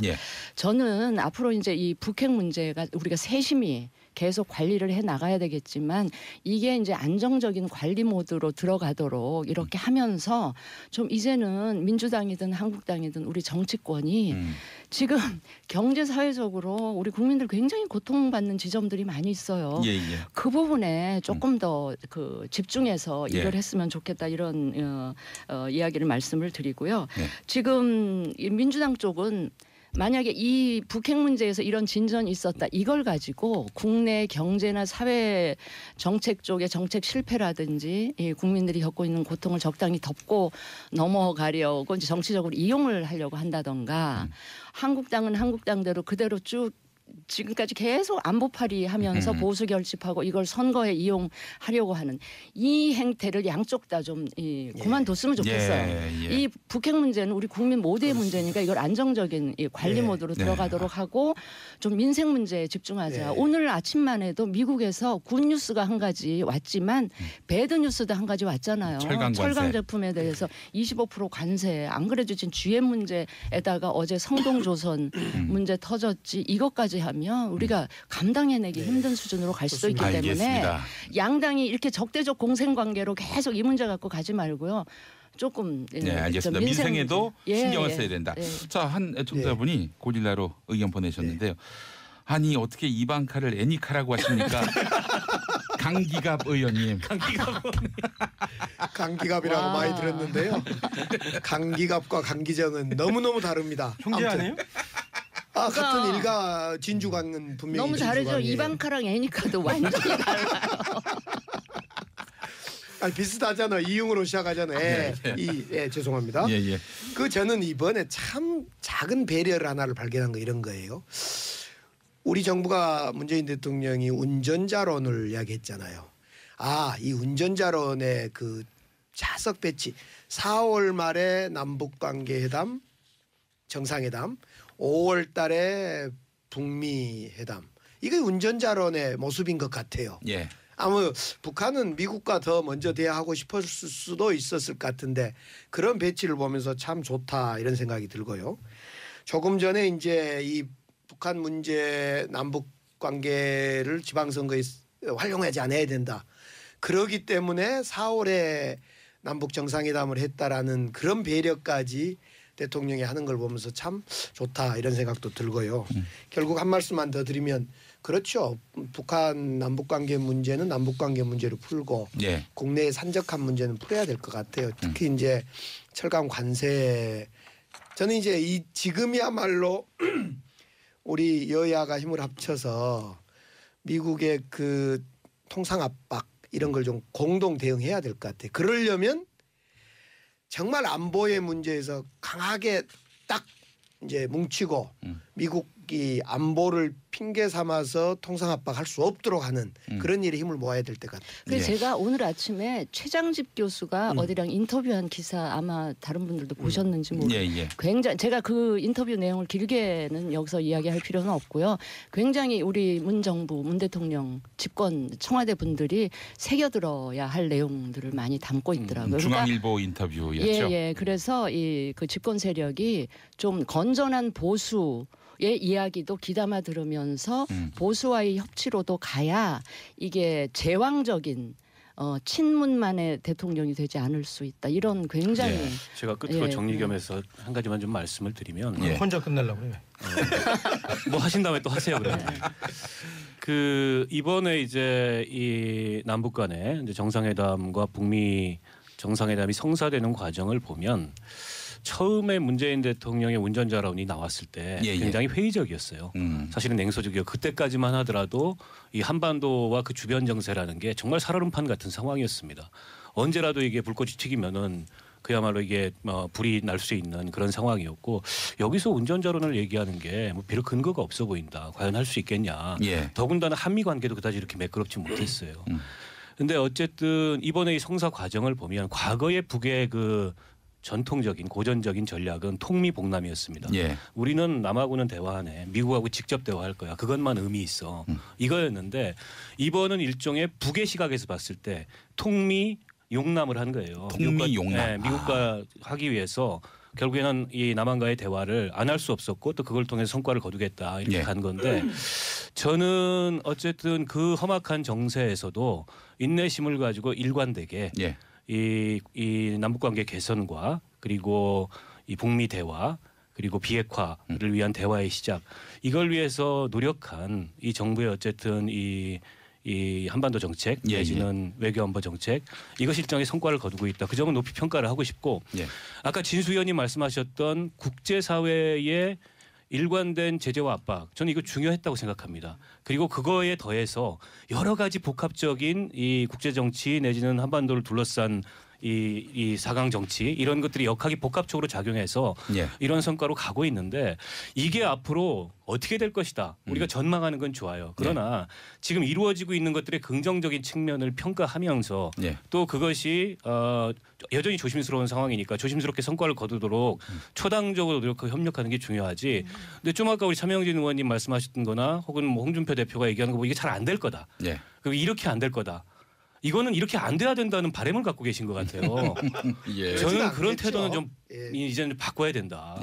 저는 앞으로 이제 이 북핵 문제가 우리가 세심히 계속 관리를 해 나가야 되겠지만 이게 이제 안정적인 관리 모드로 들어가도록 이렇게 하면서 좀 이제는 민주당이든 한국당이든 우리 정치권이 지금 경제 사회적으로 우리 국민들 굉장히 고통받는 지점들이 많이 있어요. 그 부분에 조금 더 집중해서 이걸 했으면 좋겠다 이런 이야기를 말씀을 드리고요. 지금 민주당 쪽은 만약에 이 북핵 문제에서 이런 진전이 있었다. 이걸 가지고 국내 경제나 사회 정책 쪽의 정책 실패라든지 이 국민들이 겪고 있는 고통을 적당히 덮고 넘어가려고 이제 정치적으로 이용을 하려고 한다던가 한국당은 한국당대로 그대로 쭉 지금까지 계속 안보파리 하면서 보수 결집하고 이걸 선거에 이용하려고 하는 이 행태를 양쪽 다 좀 그만뒀으면 좋겠어요. 이 북핵 문제는 우리 국민 모두의 문제니까 이걸 안정적인 관리 모드로 들어가도록 하고 좀 민생 문제에 집중하자. 오늘 아침만 해도 미국에서 굿뉴스가 한 가지 왔지만 배드뉴스도 한 가지 왔잖아요. 철강 제품에 대해서 25% 관세. 안 그래도 지금 GM 문제에다가 어제 성동조선 문제 터졌지. 이것까지 하면 우리가 감당해내기 힘든 수준으로 갈 수도 있기 때문에 양당이 이렇게 적대적 공생관계로 계속 이 문제 갖고 가지 말고요. 조금 알겠습니다. 민생에도 신경을 써야 된다. 자, 한 애청자분이 고릴라로 의견 보내셨는데요. 아니 어떻게 이방카를 애니카라고 하십니까? 강기갑 의원님. 강기갑이라고 많이 들었는데요. 강기갑과 강기정은 너무너무 다릅니다. 형제 아니에요? 같은 일가 진주강은 분명히 너무 다르죠. 이방카랑 애니카도 완전히 달라요. 비슷하잖아. 이응으로 시작하잖아요. 죄송합니다. 저는 이번에 참 작은 배려를 하나를 발견한 거 이런 거예요. 우리 정부가 문재인 대통령이 운전자론을 이야기했잖아요. 이 운전자론의 그 자석 배치 4월 말에 남북관계회담 정상회담, 5월 달에 북미 회담. 이게 운전자론의 모습인 것 같아요. 예. 아무 북한은 미국과 더 먼저 대화하고 싶었을 수도 있었을 것 같은데 그런 배치를 보면서 참 좋다 이런 생각이 들고요. 조금 전에 이제 이 북한 문제 남북 관계를 지방선거에 활용하지 않아야 된다. 그러기 때문에 4월에 남북 정상회담을 했다라는 그런 배려까지 대통령이 하는 걸 보면서 참 좋다 이런 생각도 들고요. 결국 한 말씀만 더 드리면 그렇죠. 북한 남북관계 문제는 남북관계 문제로 풀고 예. 국내의 산적한 문제는 풀어야 될 것 같아요. 특히 이제 철강 관세 저는 이제 이 지금이야말로 우리 여야가 힘을 합쳐서 미국의 그 통상 압박 이런 걸 좀 공동 대응해야 될 것 같아요. 그러려면 정말 안보의 문제에서 강하게 딱 이제 뭉치고 미국이 안보를 핑계 삼아서 통상 압박할 수 없도록 하는 그런 일에 힘을 모아야 될 것 같아요. 그래서 제가 오늘 아침에 최장집 교수가 어디랑 인터뷰한 기사 아마 다른 분들도 보셨는지 모르겠어요. 굉장히 제가 그 인터뷰 내용을 길게는 여기서 이야기할 필요는 없고요. 굉장히 우리 문 정부, 문 대통령, 집권 청와대 분들이 새겨들어야 할 내용들을 많이 담고 있더라고요. 중앙일보 인터뷰였죠. 예. 그래서 이 그 집권 세력이 좀 건전한 보수 의 이야기도 귀담아 들으면서 보수와의 협치로도 가야 이게 제왕적인 친문만의 대통령이 되지 않을 수 있다. 이런 굉장히 제가 끝으로 정리 겸해서 한 가지만 좀 말씀을 드리면 혼자 끝내려고 그래요. 뭐 하신 다음에 또 하세요 그러면. 그 이번에 이제 이 남북 간의 이제 정상회담과 북미 정상회담이 성사되는 과정을 보면 처음에 문재인 대통령의 운전자론이 나왔을 때 굉장히 회의적이었어요. 사실은 냉소적이고 그때까지만 하더라도 이 한반도와 그 주변 정세라는 게 정말 살얼음판 같은 상황이었습니다. 언제라도 이게 불꽃이 튀기면은 그야말로 이게 불이 날 수 있는 그런 상황이었고 여기서 운전자론을 얘기하는 게 뭐 비록 근거가 없어 보인다. 과연 할 수 있겠냐. 더군다나 한미 관계도 그다지 이렇게 매끄럽지 못했어요. 근데 어쨌든 이번에 이 성사 과정을 보면 과거의 북의 그 전통적인 고전적인 전략은 통미복남이었습니다. 우리는 남하고는 대화하네. 미국하고 직접 대화할 거야. 그것만 의미 있어. 이거였는데 이번은 일종의 북의 시각에서 봤을 때 통미 용남을 한 거예요. 통미 용남. 미국과 하기 위해서 결국에는 이 남한과의 대화를 안 할 수 없었고 또 그걸 통해서 성과를 거두겠다 이렇게 간 건데 저는 어쨌든 그 험악한 정세에서도 인내심을 가지고 일관되게 이 남북관계 개선과 그리고 이 북미 대화 그리고 비핵화를 위한 대화의 시작 이걸 위해서 노력한 이 정부의 어쨌든 이 한반도 정책 내지는 외교안보 정책 이것이 일정의 성과를 거두고 있다. 그 점은 높이 평가를 하고 싶고 아까 진수 의원님 말씀하셨던 국제사회의 일관된 제재와 압박 저는 이거 중요했다고 생각합니다. 그리고 그거에 더해서 여러 가지 복합적인 이 국제정치 내지는 한반도를 둘러싼 이 4강 정치 이런 것들이 역학이 복합적으로 작용해서 이런 성과로 가고 있는데 이게 앞으로 어떻게 될 것이다. 우리가 전망하는 건 좋아요. 그러나 지금 이루어지고 있는 것들의 긍정적인 측면을 평가하면서 또 그것이 여전히 조심스러운 상황이니까 조심스럽게 성과를 거두도록 초당적으로 노력하고 협력하는 게 중요하지. 근데 좀 아까 우리 차명진 의원님 말씀하셨던 거나 혹은 뭐 홍준표 대표가 얘기하는 거 보면 이게 잘 안 될 거다. 그리고 이렇게 안 될 거다. 이거는 이렇게 안 돼야 된다는 바람을 갖고 계신 것 같아요. 저는 그런 태도는 좀 이제는 바꿔야 된다.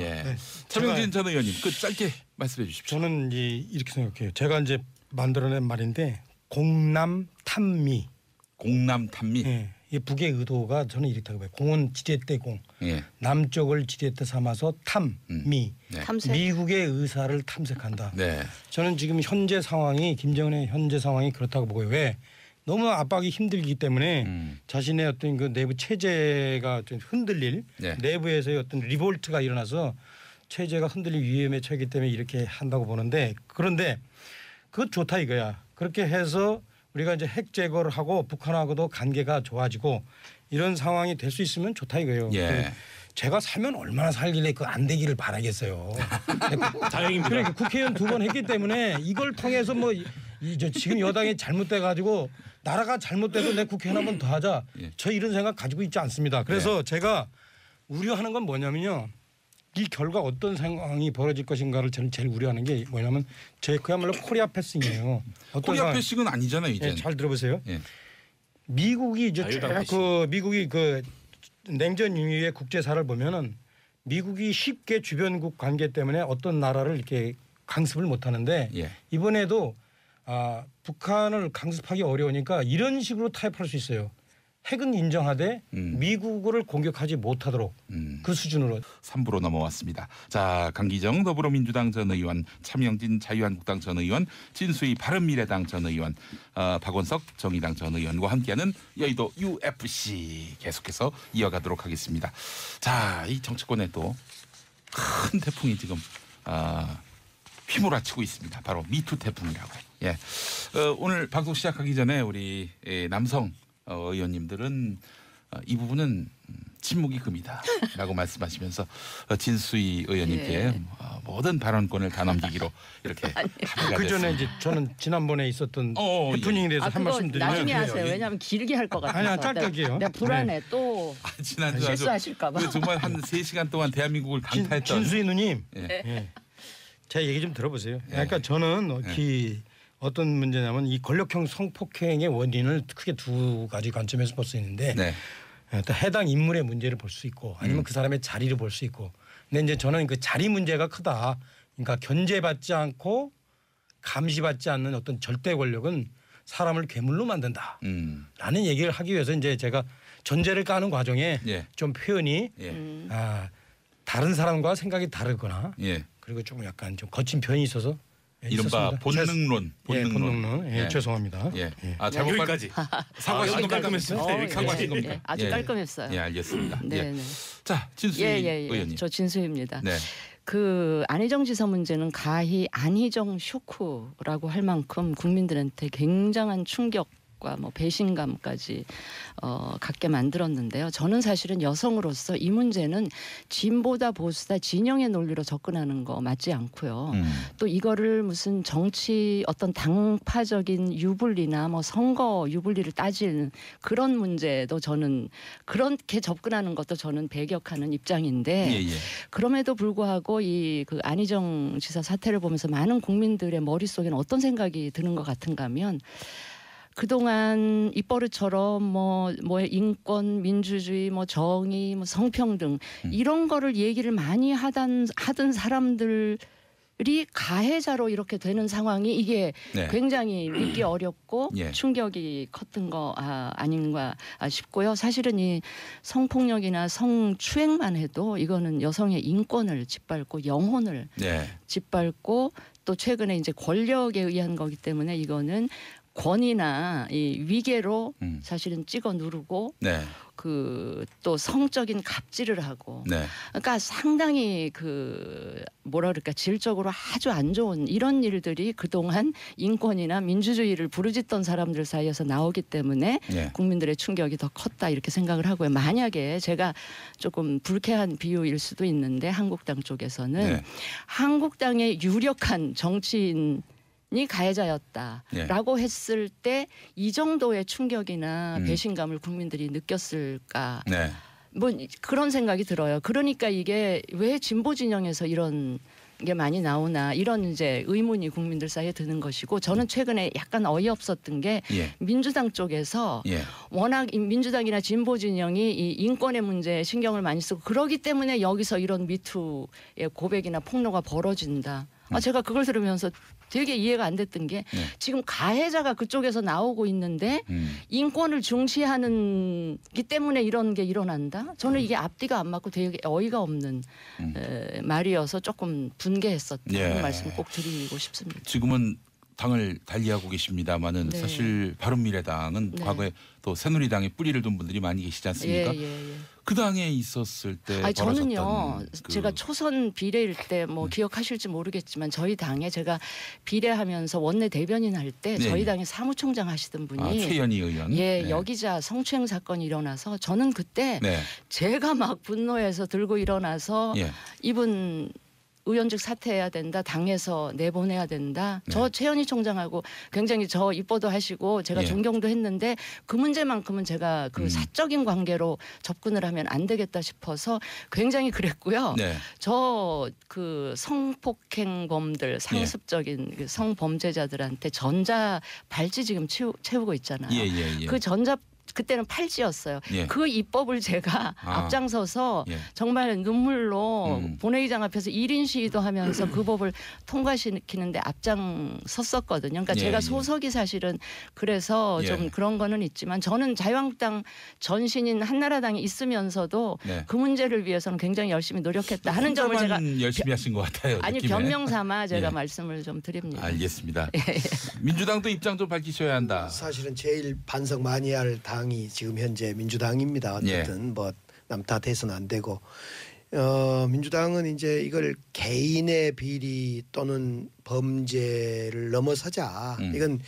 차명진 전 의원님, 그 짧게 말씀해 주십시오. 저는 이렇게 생각해요. 제가 이제 만들어낸 말인데 공남 탐미. 공남 탐미. 이 북의 의도가 저는 이렇다고 봐요. 공은 지렛대 공. 남쪽을 지렛대 삼아서 탐미. 미국의 의사를 탐색한다. 저는 지금 현재 상황이 김정은의 현재 상황이 그렇다고 보고요. 왜? 너무 압박이 힘들기 때문에 자신의 어떤 그 내부 체제가 좀 흔들릴 내부에서의 어떤 리볼트가 일어나서 체제가 흔들릴 위험에 처하기 때문에 이렇게 한다고 보는데 그런데 그거 좋다 이거야. 그렇게 해서 우리가 이제 핵 제거를 하고 북한하고도 관계가 좋아지고 이런 상황이 될 수 있으면 좋다 이거예요. 제가 살면 얼마나 살길래 그 안 되기를 바라겠어요. 다행입니다. 그러니까 국회의원 2번 했기 때문에 이걸 통해서 뭐 지금 여당이 잘못돼 가지고 나라가 잘못돼서 내 국회의원 한 번 더 하자. 저 이런 생각 가지고 있지 않습니다. 그래서 제가 우려하는 건 뭐냐면요. 이 결과 어떤 상황이 벌어질 것인가를 저는 제일 우려하는 게 뭐냐면 그야말로 코리아 패싱이에요. 코리아 패싱은 아니잖아요 이제. 잘 들어보세요. 예. 미국이 이제 미국이 그 냉전 이후의 국제사를 보면은 미국이 쉽게 주변국 관계 때문에 어떤 나라를 이렇게 강습을 못 하는데 예. 이번에도 북한을 강습하기 어려우니까 이런 식으로 타협할 수 있어요. 핵은 인정하되 미국을 공격하지 못하도록 그 수준으로. 3부로 넘어왔습니다. 자, 강기정 더불어민주당 전 의원, 참영진 자유한국당 전 의원, 진수희 바른미래당 전 의원, 박원석 정의당 전 의원과 함께하는 여의도 UFC 계속해서 이어가도록 하겠습니다. 자, 이 정치권에 또 큰 태풍이 지금 휘몰아치고 있습니다. 바로 미투 태풍이라고. 예. 오늘 방송 시작하기 전에 우리 남성 의원님들은 이 부분은 침묵이 금이다라고 말씀하시면서 진수희 의원님께 예. 모든 발언권을 다 넘기기로 이렇게 합의가 그 전에 됐습니다. 이제 저는 지난번에 있었던 해프닝에 대해서 한 말씀 드리면 나중에 하세요. 왜냐하면 길게 할 것 같아서. 아니야, 짧게 할게요. 내가 불안해. 또 지난주 실수하실까 봐. 정말 한 3시간 동안 대한민국을 강타했던 진수희 누님, 예. 제 얘기 좀 들어보세요. 그러니까 저는 어떤 문제냐면 이 권력형 성폭행의 원인을 크게 두 가지 관점에서 볼 수 있는데 네. 또 해당 인물의 문제를 볼 수 있고 아니면 그 사람의 자리를 볼 수 있고. 근데 이제 저는 그 자리 문제가 크다. 그러니까 견제받지 않고 감시받지 않는 어떤 절대 권력은 사람을 괴물로 만든다라는 얘기를 하기 위해서 이제 제가 전제를 까는 과정에 예. 좀 표현이 다른 사람과 생각이 다르거나 예. 그리고 좀 약간 좀 거친 표현이 있어서 이른바 본능론. 본능론. 죄송합니다. 예. 잘못 여기까지. 사과하신 거 깔끔했습니다. 사과하신 겁니다. 아주 깔끔했어요. 예, 알겠습니다. 네, 예. 네. 자, 진수희 의원님. 저 진수희입니다. 네. 그 안희정 지사 문제는 가히 안희정 쇼크라고 할 만큼 국민들한테 굉장한 충격과 뭐 배신감까지 갖게 만들었는데요. 저는 사실은 여성으로서 이 문제는 진보다 보수다 진영의 논리로 접근하는 거 맞지 않고요. 또 이거를 무슨 정치 어떤 당파적인 유불리나 뭐 선거 유불리를 따지는 그런 문제도 저는 그렇게 접근하는 것도 저는 배격하는 입장인데 예. 그럼에도 불구하고 이 그 안희정 지사 사태를 보면서 많은 국민들의 머릿속에는 어떤 생각이 드는 것 같은가 하면 그동안 입버릇처럼 뭐 인권, 민주주의, 뭐 정의, 뭐 성평등 이런 거를 얘기를 많이 하던 사람들이 가해자로 이렇게 되는 상황이 이게 네. 굉장히 믿기 어렵고 예. 충격이 컸던 거 아닌가 싶고요. 사실은 이 성폭력이나 성추행만 해도 이거는 여성의 인권을 짓밟고 영혼을 네. 짓밟고 또 최근에 이제 권력에 의한 거기 때문에 이거는 권위나 이 위계로 사실은 찍어 누르고 네. 그 또 성적인 갑질을 하고 네. 그러니까 상당히 그 뭐라 그럴까 질적으로 아주 안 좋은 이런 일들이 그동안 인권이나 민주주의를 부르짖던 사람들 사이에서 나오기 때문에 네. 국민들의 충격이 더 컸다 이렇게 생각을 하고요. 만약에 제가 조금 불쾌한 비유일 수도 있는데 한국당 쪽에서는 네. 한국당의 유력한 정치인 이 가해자였다라고 네. 했을 때 이 정도의 충격이나 배신감을 국민들이 느꼈을까? 네. 뭐 그런 생각이 들어요. 그러니까 이게 왜 진보 진영에서 이런 게 많이 나오나 이런 이제 의문이 국민들 사이에 드는 것이고 저는 최근에 약간 어이없었던 게 예. 민주당 쪽에서 예. 워낙 민주당이나 진보 진영이 이 인권의 문제에 신경을 많이 쓰고 그러기 때문에 여기서 이런 미투의 고백이나 폭로가 벌어진다. 제가 그걸 들으면서 되게 이해가 안 됐던 게 지금 가해자가 그쪽에서 나오고 있는데 인권을 중시하는 기 때문에 이런 게 일어난다? 저는 이게 앞뒤가 안 맞고 되게 어이가 없는 말이어서 조금 분개했었다는 말씀 꼭 드리고 싶습니다. 지금은 당을 달리하고 계십니다마는 네. 사실 바른미래당은 네. 과거에 또 새누리당에 뿌리를 둔 분들이 많이 계시지 않습니까? 예. 그 당에 있었을 때 저는요 그 제가 초선 비례일 때 뭐 기억하실지 모르겠지만 저희 당에 제가 비례하면서 원내 대변인 할 때 네. 저희 당의 사무총장 하시던 분이 최연희 의원 예 여기자 성추행 사건이 일어나서 저는 그때 네. 제가 막 분노해서 들고 일어나서 예. 이분 의원직 사퇴해야 된다. 당에서 내보내야 된다. 저 최현희 총장하고 굉장히 저 이뻐도 하시고 제가 존경도 했는데 그 문제만큼은 제가 그 사적인 관계로 접근을 하면 안 되겠다 싶어서 굉장히 그랬고요. 저 그 성폭행범들 상습적인 그 성범죄자들한테 전자 발찌 지금 채우고 있잖아요. 그 전자 그때는 팔찌였어요. 그 입법을 제가 앞장서서 정말 눈물로 본회의장 앞에서 1인 시위도 하면서 그 법을 통과시키는데 앞장섰었거든요. 그러니까 제가 소속이 사실은 그래서 좀 그런 거는 있지만 저는 자유한국당 전신인 한나라당에 있으면서도 그 문제를 위해서는 굉장히 열심히 노력했다 하는 점을 제가 열심히 하신 것 같아요. 아니 느낌에. 변명 삼아 제가 말씀을 좀 드립니다. 알겠습니다. 민주당도 입장 좀 밝히셔야 한다. 사실은 제일 반성 많이 할 당이 지금 현재 민주당입니다. 어쨌든 뭐 남 탓해서는 안 되고 민주당은 이제 이걸 개인의 비리 또는 범죄를 넘어서자. 이건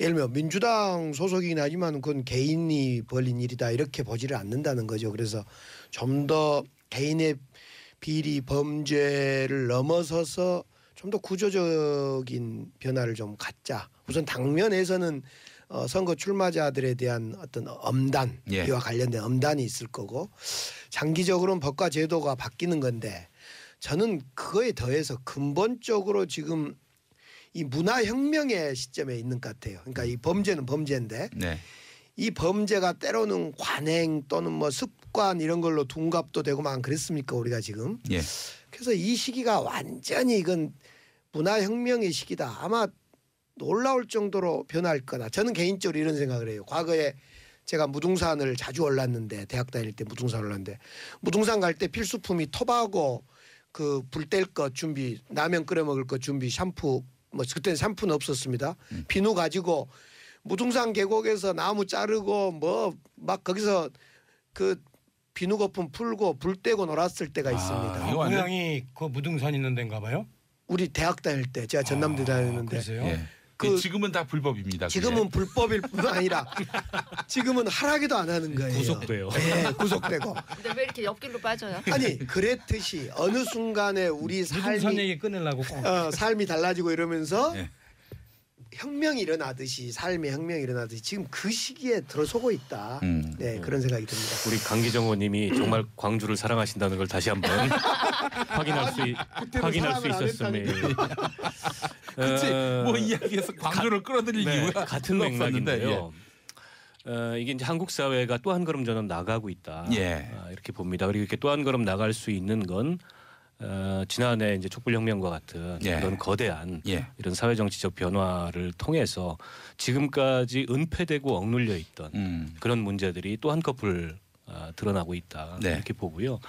예를 들면 민주당 소속이긴 하지만 그건 개인이 벌인 일이다 이렇게 보지를 않는다는 거죠. 그래서 좀 더 개인의 비리 범죄를 넘어서서 좀 더 구조적인 변화를 좀 갖자. 우선 당면에서는 선거 출마자들에 대한 어떤 엄단, 이와 관련된 엄단이 있을 거고 장기적으로는 법과 제도가 바뀌는 건데 저는 그거에 더해서 근본적으로 지금 이 문화혁명의 시점에 있는 것 같아요. 그러니까 이 범죄는 범죄인데 이 범죄가 때로는 관행 또는 뭐 습관 이런 걸로 둔갑도 되고 막 그랬습니까 우리가 지금. 그래서 이 시기가 완전히 이건 문화혁명의 시기다. 아마 놀라울 정도로 변할 거다. 저는 개인적으로 이런 생각을 해요. 과거에 제가 무등산을 자주 올랐는데 대학 다닐 때 무등산 올랐는데 무등산 갈 때 필수품이 톱하고 그 불 뗄 것 준비, 라면 끓여 먹을 것 준비, 샴푸 뭐 그때는 샴푸는 없었습니다. 비누 가지고 무등산 계곡에서 나무 자르고 뭐 막 거기서 그 비누 거품 풀고 불 떼고 놀았을 때가 있습니다. 고향이 그 무등산 있는 데인가 봐요? 우리 대학 다닐 때 제가 전남대 다녔는데 지금은 다 불법입니다. 지금은 불법일 뿐만 아니라 지금은 하라기도 안 하는 거예요. 구속돼요. 네, 구속되고. 근데 왜 이렇게 옆길로 빠져요? 아니 그랬듯이 어느 순간에 우리 삶이 얘기 끊으려고 삶이 달라지고 이러면서 혁명이 일어나듯이 삶의 혁명이 일어나듯이 지금 그 시기에 들어서고 있다. 그런 생각이 듭니다. 우리 강기정 의원님이 정말 광주를 사랑하신다는 걸 다시 한번 확인할 수 있었습니다. 그치 뭐 이야기에서 광주를 끌어들일 이유가 같은 맥락인데요. 이게 이제 한국 사회가 또 한 걸음 저는 나가고 있다 이렇게 봅니다. 그리고 이렇게 또 한 걸음 나갈 수 있는 건 지난해 이제 촛불혁명과 같은 이런 거대한 이런 사회정치적 변화를 통해서 지금까지 은폐되고 억눌려 있던 그런 문제들이 또 한꺼풀 드러나고 있다 이렇게 보고요.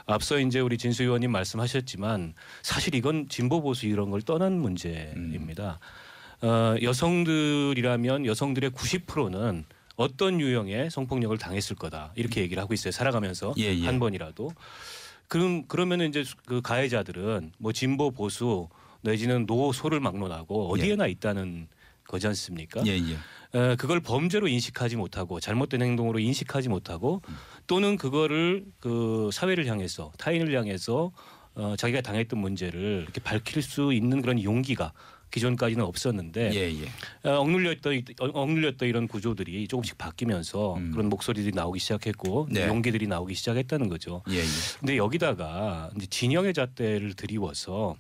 앞서 이제 우리 진수 의원님 말씀하셨지만 사실 이건 진보 보수 이런 걸 떠난 문제입니다. 여성들이라면 여성들의 90%는 어떤 유형의 성폭력을 당했을 거다 이렇게 얘기를 하고 있어요. 살아가면서 한 번이라도. 그러면은 이제 그 가해자들은 뭐 진보 보수 내지는 노소를 막론하고 어디에나 있다는 거지 않습니까? 그걸 범죄로 인식하지 못하고 잘못된 행동으로 인식하지 못하고 또는 그거를 그 사회를 향해서 타인을 향해서 자기가 당했던 문제를 이렇게 밝힐 수 있는 그런 용기가 기존까지는 없었는데 억눌렸던 이런 구조들이 조금씩 바뀌면서 그런 목소리들이 나오기 시작했고 용기들이 나오기 시작했다는 거죠. 근데 여기다가 이제 진영의 잣대를 드리워서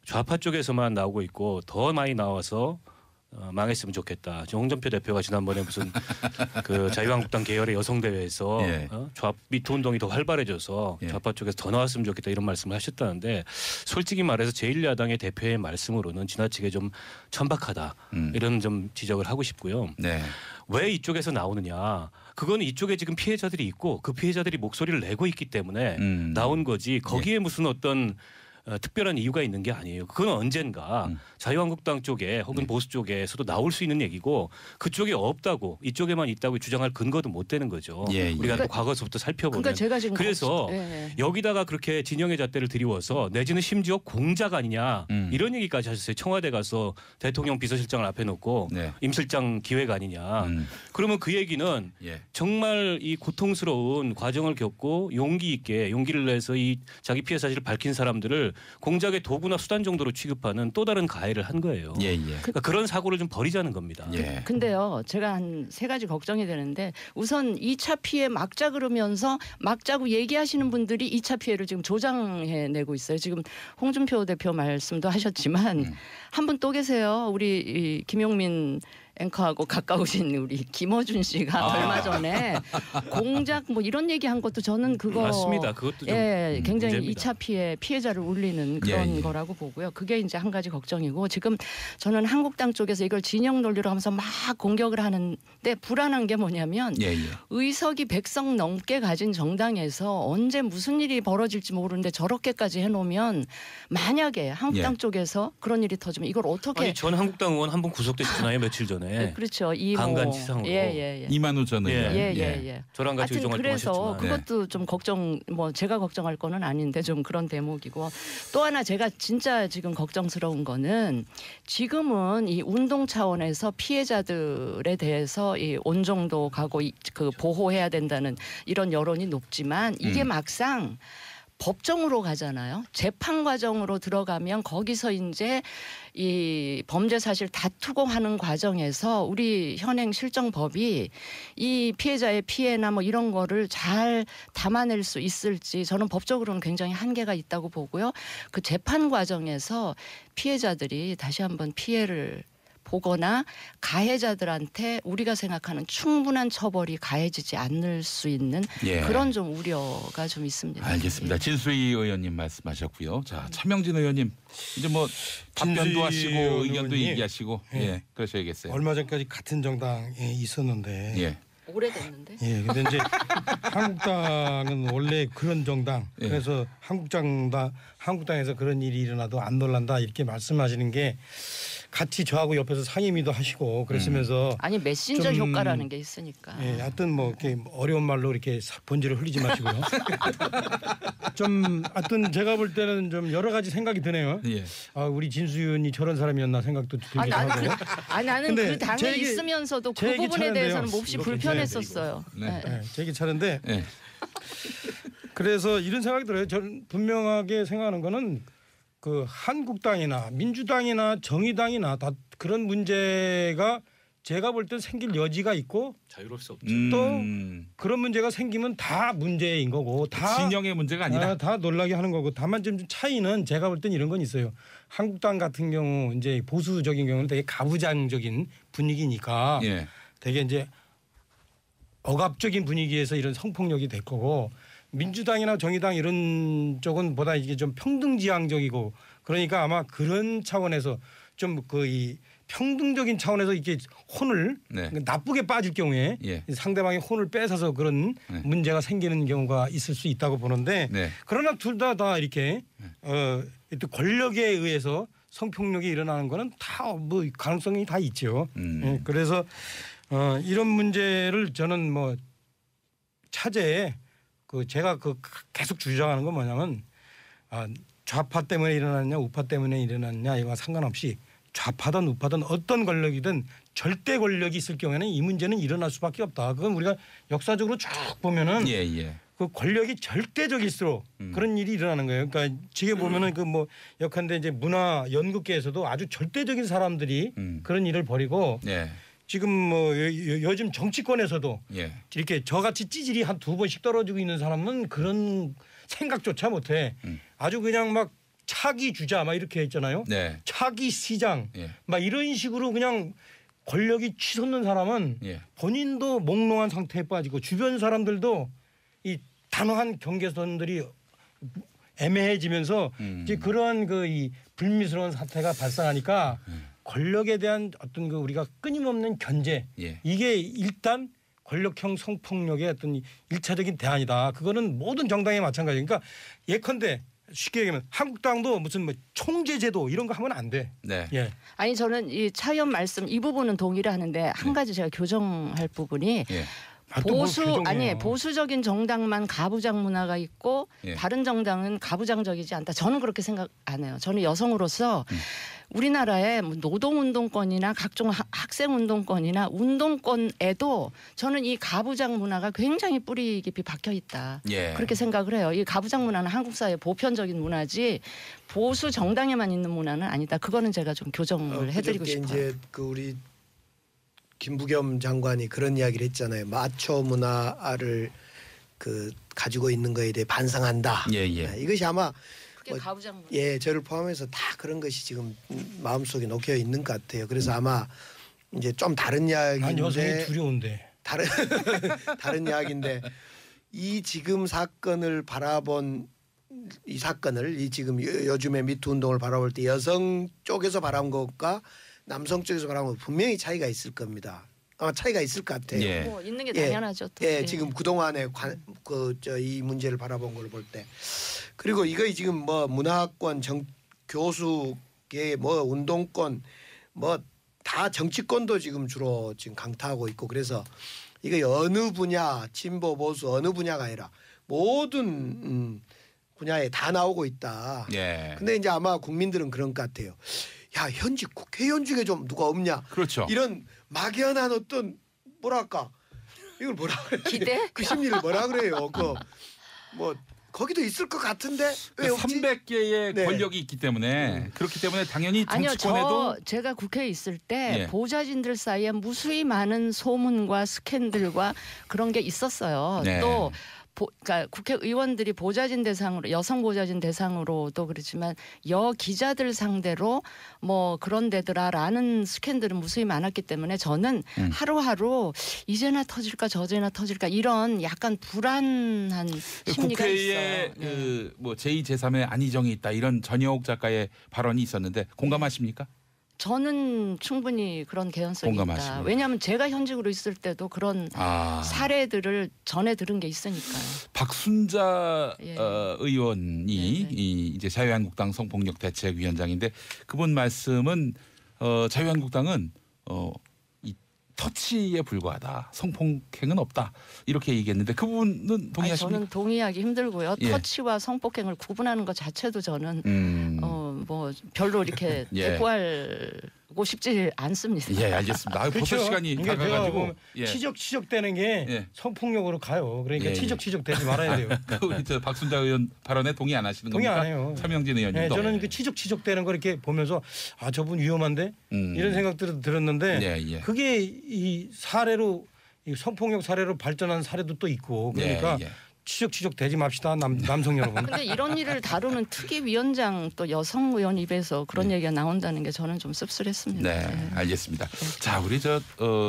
좌파 쪽에서만 나오고 있고 더 많이 나와서 망했으면 좋겠다. 홍준표 대표가 지난번에 무슨 그 자유한국당 계열의 여성대회에서 미투 운동이 더 활발해져서 좌파 쪽에서 더 나왔으면 좋겠다 이런 말씀을 하셨다는데 솔직히 말해서 제1야당의 대표의 말씀으로는 지나치게 좀 천박하다 이런 좀 지적을 하고 싶고요. 왜 이쪽에서 나오느냐. 그거는 이쪽에 지금 피해자들이 있고 그 피해자들이 목소리를 내고 있기 때문에 나온 거지 거기에 무슨 어떤 특별한 이유가 있는 게 아니에요. 그건 언젠가 자유한국당 쪽에 혹은 보수 쪽에서도 나올 수 있는 얘기고 그쪽에 없다고 이쪽에만 있다고 주장할 근거도 못 되는 거죠. 우리가 그러니까, 과거서부터 살펴보면. 그러니까 제가 지금 그래서 여기다가 그렇게 진영의 잣대를 들이워서 내지는 심지어 공작 아니냐 이런 얘기까지 하셨어요. 청와대 가서 대통령 비서실장을 앞에 놓고 임 실장 기획 아니냐. 그러면 그 얘기는 정말 이 고통스러운 과정을 겪고 용기를 내서 이 자기 피해 사실을 밝힌 사람들을 것을 공작의 도구나 수단 정도로 취급하는 또 다른 가해를 한 거예요. 예, 예. 그러니까 그런 사고를 좀 버리자는 겁니다. 예. 근데요, 제가 한 3가지 걱정이 되는데 우선 2차 피해 막자 그러면서 막자고 얘기하시는 분들이 2차 피해를 지금 조장해내고 있어요. 지금 홍준표 대표 말씀도 하셨지만 한 분 또 계세요. 우리 이 김용민 앵커하고 가까우신 우리 김어준 씨가 얼마 전에 공작 뭐 이런 얘기한 것도 저는 그거 맞습니다. 그것도 좀 굉장히 문제입니다. 2차 피해자를 울리는 그런 예. 거라고 보고요. 그게 이제 한 가지 걱정이고 지금 저는 한국당 쪽에서 이걸 진영 논리로 하면서 막 공격을 하는데 불안한 게 뭐냐면 예, 예. 의석이 100석 넘게 가진 정당에서 언제 무슨 일이 벌어질지 모르는데 저렇게까지 해놓으면 만약에 한국당 예. 쪽에서 그런 일이 터지면 이걸 어떻게 아니 전 한국당 의원 한 분 구속되셨잖아요 며칠 전에. 그렇죠. 강간치상으로. 예. 이만우 전 의원. 예. 저랑 같이 하여튼 의정 그래서 활동하셨지만. 그것도 좀 걱정 뭐 제가 걱정할 거는 아닌데 좀 그런 대목이고 또 하나 제가 진짜 지금 걱정스러운 거는 지금은 이 운동 차원에서 피해자들에 대해서 이 온정도 가고 그 보호해야 된다는 이런 여론이 높지만 이게 막상 법정으로 가잖아요. 재판 과정으로 들어가면 거기서 이제 이 범죄 사실 다투고 하는 과정에서 우리 현행 실정법이 이 피해자의 피해나 뭐 이런 거를 잘 담아낼 수 있을지 저는 법적으로는 굉장히 한계가 있다고 보고요. 그 재판 과정에서 피해자들이 다시 한번 피해를 보거나 가해자들한테 우리가 생각하는 충분한 처벌이 가해지지 않을 수 있는 예. 그런 좀 우려가 좀 있습니다. 알겠습니다. 예. 진수희 의원님 말씀하셨고요. 자, 차명진 의원님 이제 뭐 답변도 진수희 하시고 의견도 의원이 얘기하시고 예, 그러셔야겠어요. 얼마 전까지 같은 정당에 있었는데 예. 오래됐는데. 예, 근데 이제 한국당은 원래 그런 정당. 예. 그래서 한국당에서 그런 일이 일어나도 안 놀란다 이렇게 말씀하시는 게 같이 저하고 옆에서 상임위도 하시고 그랬으면서 아니 메신저 좀, 효과라는 게 있으니까. 예, 하여튼 뭐 이렇게 어려운 말로 이렇게 본질을 흘리지 마시고요. 좀 하여튼 제가 볼 때는 좀 여러 가지 생각이 드네요. 예. 아, 우리 진수희 의원이 저런 사람이었나 생각도 들기도 하고. 나는 근데 그 당에 제 얘기- 있으면서도 제 그 얘기 부분에 차례인데요. 대해서는 몹시 이거 불편했었어요. 네. 예, 제기 차례인데 예. 그래서 이런 생각이 들어요. 저는 분명하게 생각하는 거는 그 한국당이나 민주당이나 정의당이나 다 그런 문제가 제가 볼 때 생길 여지가 있고 자유로울 수 없죠. 또 그런 문제가 생기면 다 문제인 거고 다 진영의 문제가 아니라 다 놀라게 하는 거고 다만 좀 차이는 제가 볼 땐 이런 건 있어요. 한국당 같은 경우 이제 보수적인 경우는 되게 가부장적인 분위기니까 예. 되게 이제 억압적인 분위기에서 이런 성폭력이 될 거고 민주당이나 정의당 이런 쪽은 보다 이게 좀 평등지향적이고 그러니까 아마 그런 차원에서 좀 그 이 평등적인 차원에서 이렇게 혼을 네. 나쁘게 빠질 경우에 예. 상대방의 혼을 뺏어서 그런 네. 문제가 생기는 경우가 있을 수 있다고 보는데 네. 그러나 둘 다 이렇게 권력에 의해서 성폭력이 일어나는 거는 다 뭐 가능성이 다 있죠. 예, 그래서 이런 문제를 저는 뭐 차제에 그 제가 그 계속 주장하는 건 뭐냐면 좌파 때문에 일어났냐 우파 때문에 일어났냐 이와 상관없이 좌파든 우파든 어떤 권력이든 절대 권력이 있을 경우에는 이 문제는 일어날 수밖에 없다. 그건 우리가 역사적으로 쭉 보면은 예. 그 권력이 절대적일수록 그런 일이 일어나는 거예요. 그러니까 지금 보면은 그 뭐 역한데 이제 문화 연극계에서도 아주 절대적인 사람들이 그런 일을 벌이고 예. 지금 뭐 요즘 정치권에서도 예. 이렇게 저같이 찌질이 한 2번씩 떨어지고 있는 사람은 그런 생각조차 못해. 아주 그냥 막 차기 주자 막 이렇게 했잖아요. 네. 차기 시장 예. 막 이런 식으로 그냥 권력이 치솟는 사람은 예. 본인도 몽롱한 상태에 빠지고 주변 사람들도 이 단호한 경계선들이 애매해지면서 이제 그러한 그 이 불미스러운 사태가 발생하니까 권력에 대한 어떤 그 우리가 끊임없는 견제 예. 이게 일단 권력형 성폭력의 어떤 일차적인 대안이다. 그거는 모든 정당에 마찬가지예요. 그러니까 예컨대 쉽게 얘기하면 한국당도 무슨 뭐 총재제도 이런 거 하면 안 돼. 네. 예. 아니 저는 이 차 의원 말씀 이 부분은 동의를 하는데 한 가지 제가 교정할 부분이 예. 보수적인 정당만 가부장 문화가 있고 예. 다른 정당은 가부장적이지 않다. 저는 그렇게 생각 안 해요. 저는 여성으로서 우리나라의 노동운동권이나 각종 학생운동권이나 운동권에도 저는 이 가부장 문화가 굉장히 뿌리 깊이 박혀 있다. 예. 그렇게 생각을 해요. 이 가부장 문화는 한국 사회 보편적인 문화지 보수 정당에만 있는 문화는 아니다. 그거는 제가 좀 교정을 해드리고 싶어요. 이제 그 우리 김부겸 장관이 그런 이야기를 했잖아요. 마초 문화를 그 가지고 있는 거에 대해 반성한다. 예, 예. 이것이 아마 그게 가부장 문화. 예, 저를 포함해서 다 그런 것이 지금 마음속에 녹여 있는 것 같아요. 그래서 아마 이제 좀 다른 이야기인데 난 여성이 두려운데 다른 이야기인데 이 지금 사건을 바라본 이 사건을 이 지금 요즘의 미투 운동을 바라볼 때 여성 쪽에서 바라본 것과 남성 쪽에서 바라보면 분명히 차이가 있을 겁니다. 아마 차이가 있을 것 같아요. 예. 뭐 있는 게 당연하죠. 또. 예, 지금 그 동안에 이 문제를 바라본 걸 볼 때, 그리고 이거 지금 뭐 문화권, 교수계, 뭐 운동권, 뭐 다 정치권도 지금 주로 지금 강타하고 있고 그래서 이거 어느 분야, 진보 보수 어느 분야가 아니라 모든 분야에 다 나오고 있다. 예. 근데 이제 아마 국민들은 그런 것 같아요. 야, 현직 국회의원 중에 좀 누가 없냐? 그렇죠. 이런 막연한 어떤 뭐랄까 이걸 뭐라 그래야 기대? 그 심리를 뭐라 그래요? 그 뭐 거기도 있을 것 같은데 왜 없지? 300개의 네. 권력이 있기 때문에 그렇기 때문에 당연히 아니요, 정치권에도 제가 국회에 있을 때 예. 보좌진들 사이에 무수히 많은 소문과 스캔들과 그런 게 있었어요. 네. 또 그러니까 국회의원들이 보좌진 대상으로 여성 보좌진 대상으로도 그렇지만 여 기자들 상대로 뭐 그런 데더라라는 스캔들은 무수히 많았기 때문에 저는 하루하루 이제나 터질까 저제나 터질까 이런 약간 불안한 심리가 국회에 있어요. 네. 그뭐 제2, 제3의 안희정이 있다 이런 전효옥 작가의 발언이 있었는데 공감하십니까? 저는 충분히 그런 개연성이 있다. 공감하시고요. 왜냐하면 제가 현직으로 있을 때도 그런 사례들을 전해 들은 게 있으니까요. 박순자 예. 의원이 네, 네. 이제 자유한국당 성폭력 대책위원장인데 그분 말씀은 자유한국당은 이 터치에 불과하다. 성폭행은 없다. 이렇게 얘기했는데 그 부분은 동의하십니까? 저는 동의하기 힘들고요. 예. 터치와 성폭행을 구분하는 것 자체도 저는 뭐 별로 이렇게 예. 대꾸하고 싶지 않습니다. 예, 알겠습니다. 벌써 시간이 그러니까 다가가지고 제가 지적되는 게 예. 성폭력으로 가요. 그러니까 예, 예. 지적되지 말아야 돼요. 저 박순자 의원 발언에 동의 안 하시는 동의 겁니까? 안 해요. 차명진 의원님도. 저는 그 지적되는 거 이렇게 보면서 아 저분 위험한데 이런 생각들을 들었는데 예, 예. 그게 이 사례로 이 성폭력 사례로 발전한 사례도 또 있고 그러니까 예, 예. 지적되지 맙시다 남성 여러분. 근데 이런 일을 다루는 특위위원장 또 여성 의원 입에서 그런 얘기가 나온다는 게 저는 좀 씁쓸했습니다. 네, 알겠습니다. 자, 우리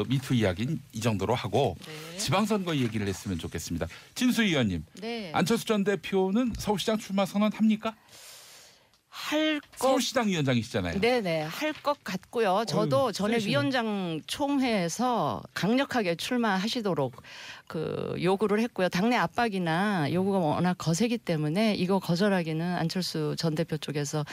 미투 이야기는 이 정도로 하고 네. 지방선거 얘기를 했으면 좋겠습니다. 진수 의원님, 네. 안철수 전 대표는 서울시장 출마 선언합니까? 서울시장 위원장이시잖아요. 네네 할 것 같고요. 저도 전에 위원장 총회에서 강력하게 출마하시도록 그 요구를 했고요. 당내 압박이나 요구가 워낙 거세기 때문에 이거 거절하기는 안철수 전 대표 쪽에서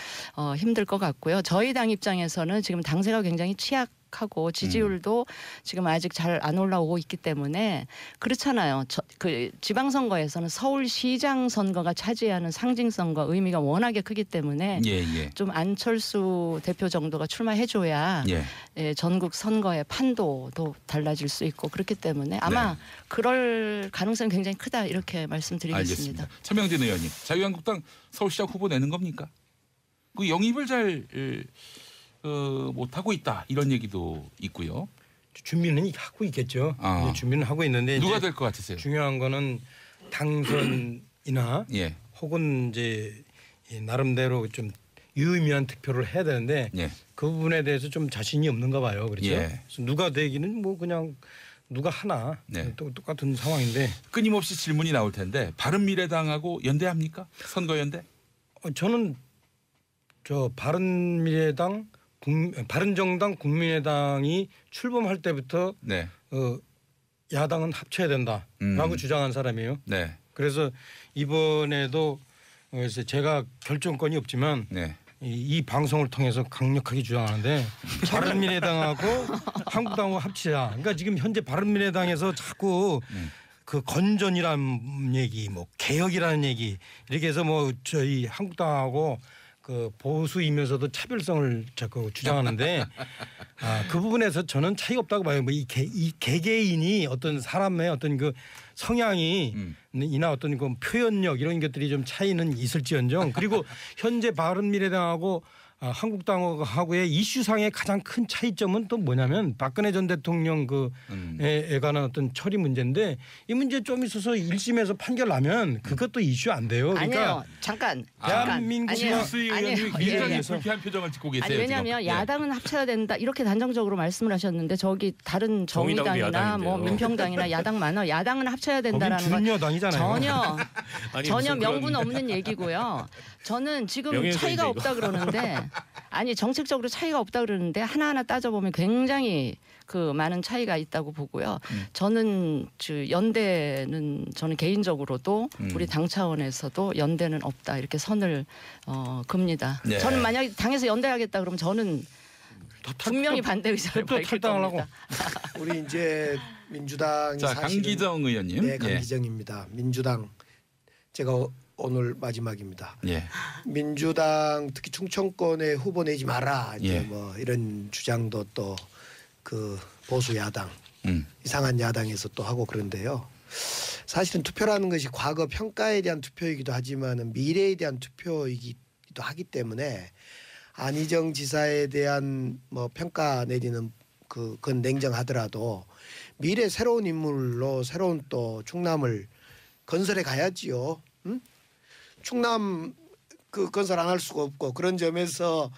힘들 것 같고요. 저희 당 입장에서는 지금 당세가 굉장히 취약하고 지지율도 지금 아직 잘 안 올라오고 있기 때문에 그렇잖아요. 그 지방선거에서는 서울시장 선거가 차지하는 상징성과 의미가 워낙에 크기 때문에 좀 안철수 대표 정도가 출마해줘야 전국 선거의 판도도 달라질 수 있고 그렇기 때문에 아마 그럴 가능성이 굉장히 크다 이렇게 말씀드리겠습니다. 알겠습니다. 차명진 의원님, 자유한국당 서울시장 후보 내는 겁니까? 그 영입을 잘 못하고 있다 이런 얘기도 있고요. 준비는 하고 있겠죠. 준비는 하고 있는데 누가 될 것 같으세요? 중요한 거는 당선이나 혹은 이제 나름대로 좀 유의미한 투표를 해야 되는데 그 부분에 대해서 좀 자신이 없는가 봐요. 그렇죠. 그래서 누가 되기는 뭐 그냥 누가 하나 똑같은 상황인데 끊임없이 질문이 나올 텐데 바른미래당하고 연대합니까? 선거연대? 저는 바른미래당 바른정당 국민의당이 출범할 때부터 야당은 합쳐야 된다라고 주장한 사람이에요. 그래서 이번에도 그래서 제가 결정권이 없지만 이 방송을 통해서 강력하게 주장하는데 바른미래당하고 한국당하고 합치자. 그러니까 지금 현재 바른미래당에서 자꾸 그 건전이라는 얘기, 뭐 개혁이라는 얘기 이렇게 해서 뭐 저희 한국당하고 그 보수이면서도 차별성을 자꾸 주장하는데 그 부분에서 저는 차이가 없다고 봐요. 뭐 이 개개인이 어떤 사람의 어떤 그 성향이 이나 어떤 그 표현력 이런 것들이 좀 차이는 있을지언정 그리고 현재 바른미래당하고 한국당하고의 이슈상의 가장 큰 차이점은 또 뭐냐면 박근혜 전 대통령 그에 관한 어떤 처리 문제인데 이 문제 좀 있어서 1심에서 판결 나면 그것도 이슈 안 돼요. 그러니까 아니에요. 잠깐. 대한민국의 수의원이 굉장히 불쾌한 표정을 짓고 계세요. 아니, 왜냐하면 지금. 야당은 합쳐야 된다 이렇게 단정적으로 말씀을 하셨는데 저기 다른 정의당이나 뭐 민평당이나 야당 많아 야당은 합쳐야 된다라는 건 준여당이잖아요. 전혀 명분 없는 얘기고요. 저는 지금 차이가 없다 그러는데 아니 정책적으로 차이가 없다 그러는데 하나하나 따져보면 굉장히 그 많은 차이가 있다고 보고요. 저는 연대는 저는 개인적으로도 우리 당 차원에서도 연대는 없다 이렇게 선을 긋니다. 네. 저는 만약에 당에서 연대하겠다 그러면 저는 분명히 반대 의사를 밝힐 겁니다. 우리 이제 민주당이 자, 강기정 의원님. 네, 강기정입니다. 민주당 제가 오늘 마지막입니다. 예. 민주당 특히 충청권에 후보 내지 마라 이제 뭐 이런 주장도 또 그 보수 야당 이상한 야당에서 또 하고 그런데요. 사실은 투표라는 것이 과거 평가에 대한 투표이기도 하지만 미래에 대한 투표이기도 하기 때문에 안희정 지사에 대한 뭐 평가 내리는 그건 냉정하더라도 미래 새로운 인물로 새로운 또 충남을 건설해 가야지요. 응? 충남 그 건설 안 할 수가 없고 그런 점에서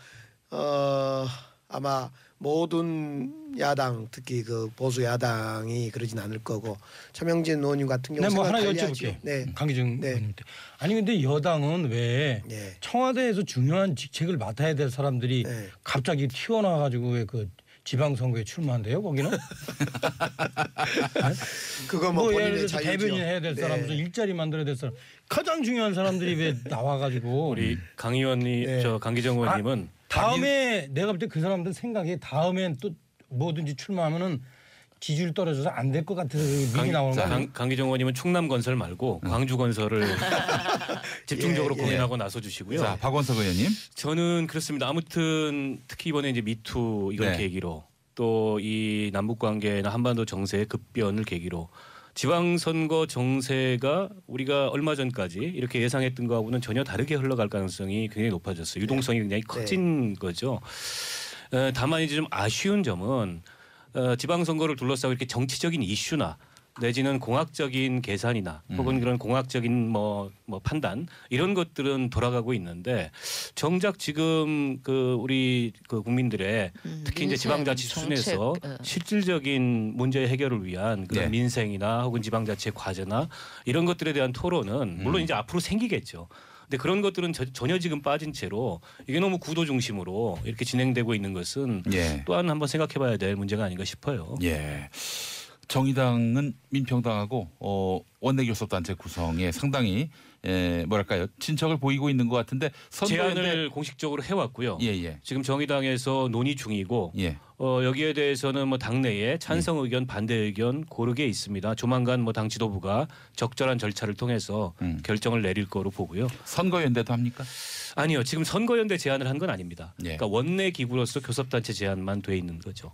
아마 모든 야당 특히 그 보수 야당이 그러진 않을 거고 차명진 의원님 같은 경우 뭐 하나 생각해야죠. 여쭤볼게요. 네. 강기정 의원님. 아니 근데 여당은 왜 청와대에서 중요한 직책을 맡아야 될 사람들이 갑자기 튀어나와가지고 왜 그 지방선거에 출마한대요 거기는? 그거 뭐 본인의 자유죠. 대변인 해야 될 사람 무슨 일자리 만들어야 될 사람 가장 중요한 사람들이 왜 나와가지고 우리 강 의원님 저 강기정 의원님은 다음에 내가 볼 때 그 사람들 생각에 다음엔 또 뭐든지 출마하면은 지지율 떨어져서 안 될 것 같은 얘기 나오는 거. 강기정 의원님은 충남 건설 말고 광주 건설을 집중적으로 고민하고 나서 주시고요. 자, 박원석 의원님. 저는 그렇습니다. 아무튼 특히 이번에 이제 미투 이걸 계기로 또 이 남북 관계나 한반도 정세의 급변을 계기로 지방선거 정세가 우리가 얼마 전까지 이렇게 예상했던 거하고는 전혀 다르게 흘러갈 가능성이 굉장히 높아졌어요. 유동성이 굉장히 커진 거죠. 다만 이제 좀 아쉬운 점은 지방선거를 둘러싸고 이렇게 정치적인 이슈나 내지는 공학적인 계산이나 혹은 그런 공학적인 뭐 판단 이런 것들은 돌아가고 있는데 정작 지금 그 우리 그 국민들의 특히 이제 지방자치 수준에서 실질적인 문제 해결을 위한 그런 민생이나 혹은 지방자치 과제나 이런 것들에 대한 토론은 물론 이제 앞으로 생기겠죠. 근데 그런 것들은 전혀 지금 빠진 채로 이게 너무 구도 중심으로 이렇게 진행되고 있는 것은 또한 한번 생각해봐야 될 문제가 아닌가 싶어요. 예. 정의당은 민평당하고 원내교섭단체 구성에 상당히 뭐랄까요 친척을 보이고 있는 것 같은데 제안을 공식적으로 해왔고요. 지금 정의당에서 논의 중이고 여기에 대해서는 뭐 당내에 찬성 의견, 반대 의견 고르게 있습니다. 조만간 뭐 당 지도부가 적절한 절차를 통해서 결정을 내릴 거로 보고요. 선거연대도 합니까? 아니요. 지금 선거연대 제안을 한 건 아닙니다. 그러니까 원내 기구로서 교섭단체 제안만 돼 있는 거죠.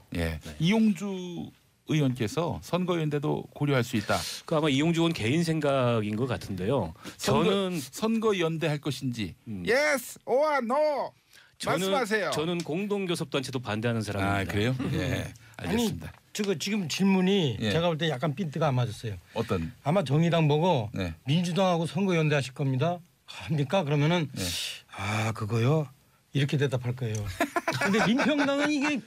이용주 의원께서 선거연대도 고려할 수 있다. 그 아마 이용주 의원 개인 생각인 것 같은데요. 저는 선거연대 할 것인지 yes or no 말씀하세요. 저는 공동교섭단체도 반대하는 사람입니다. 아 그래요? 네, 알겠습니다. 아니, 지금 질문이 제가 볼 때 약간 핀트가 안 맞았어요. 어떤? 아마 정의당 보고 민주당하고 선거연대 하실 겁니다. 합니까? 그러면은 그거요? 이렇게 대답할 거예요. 근데 민평당은 이게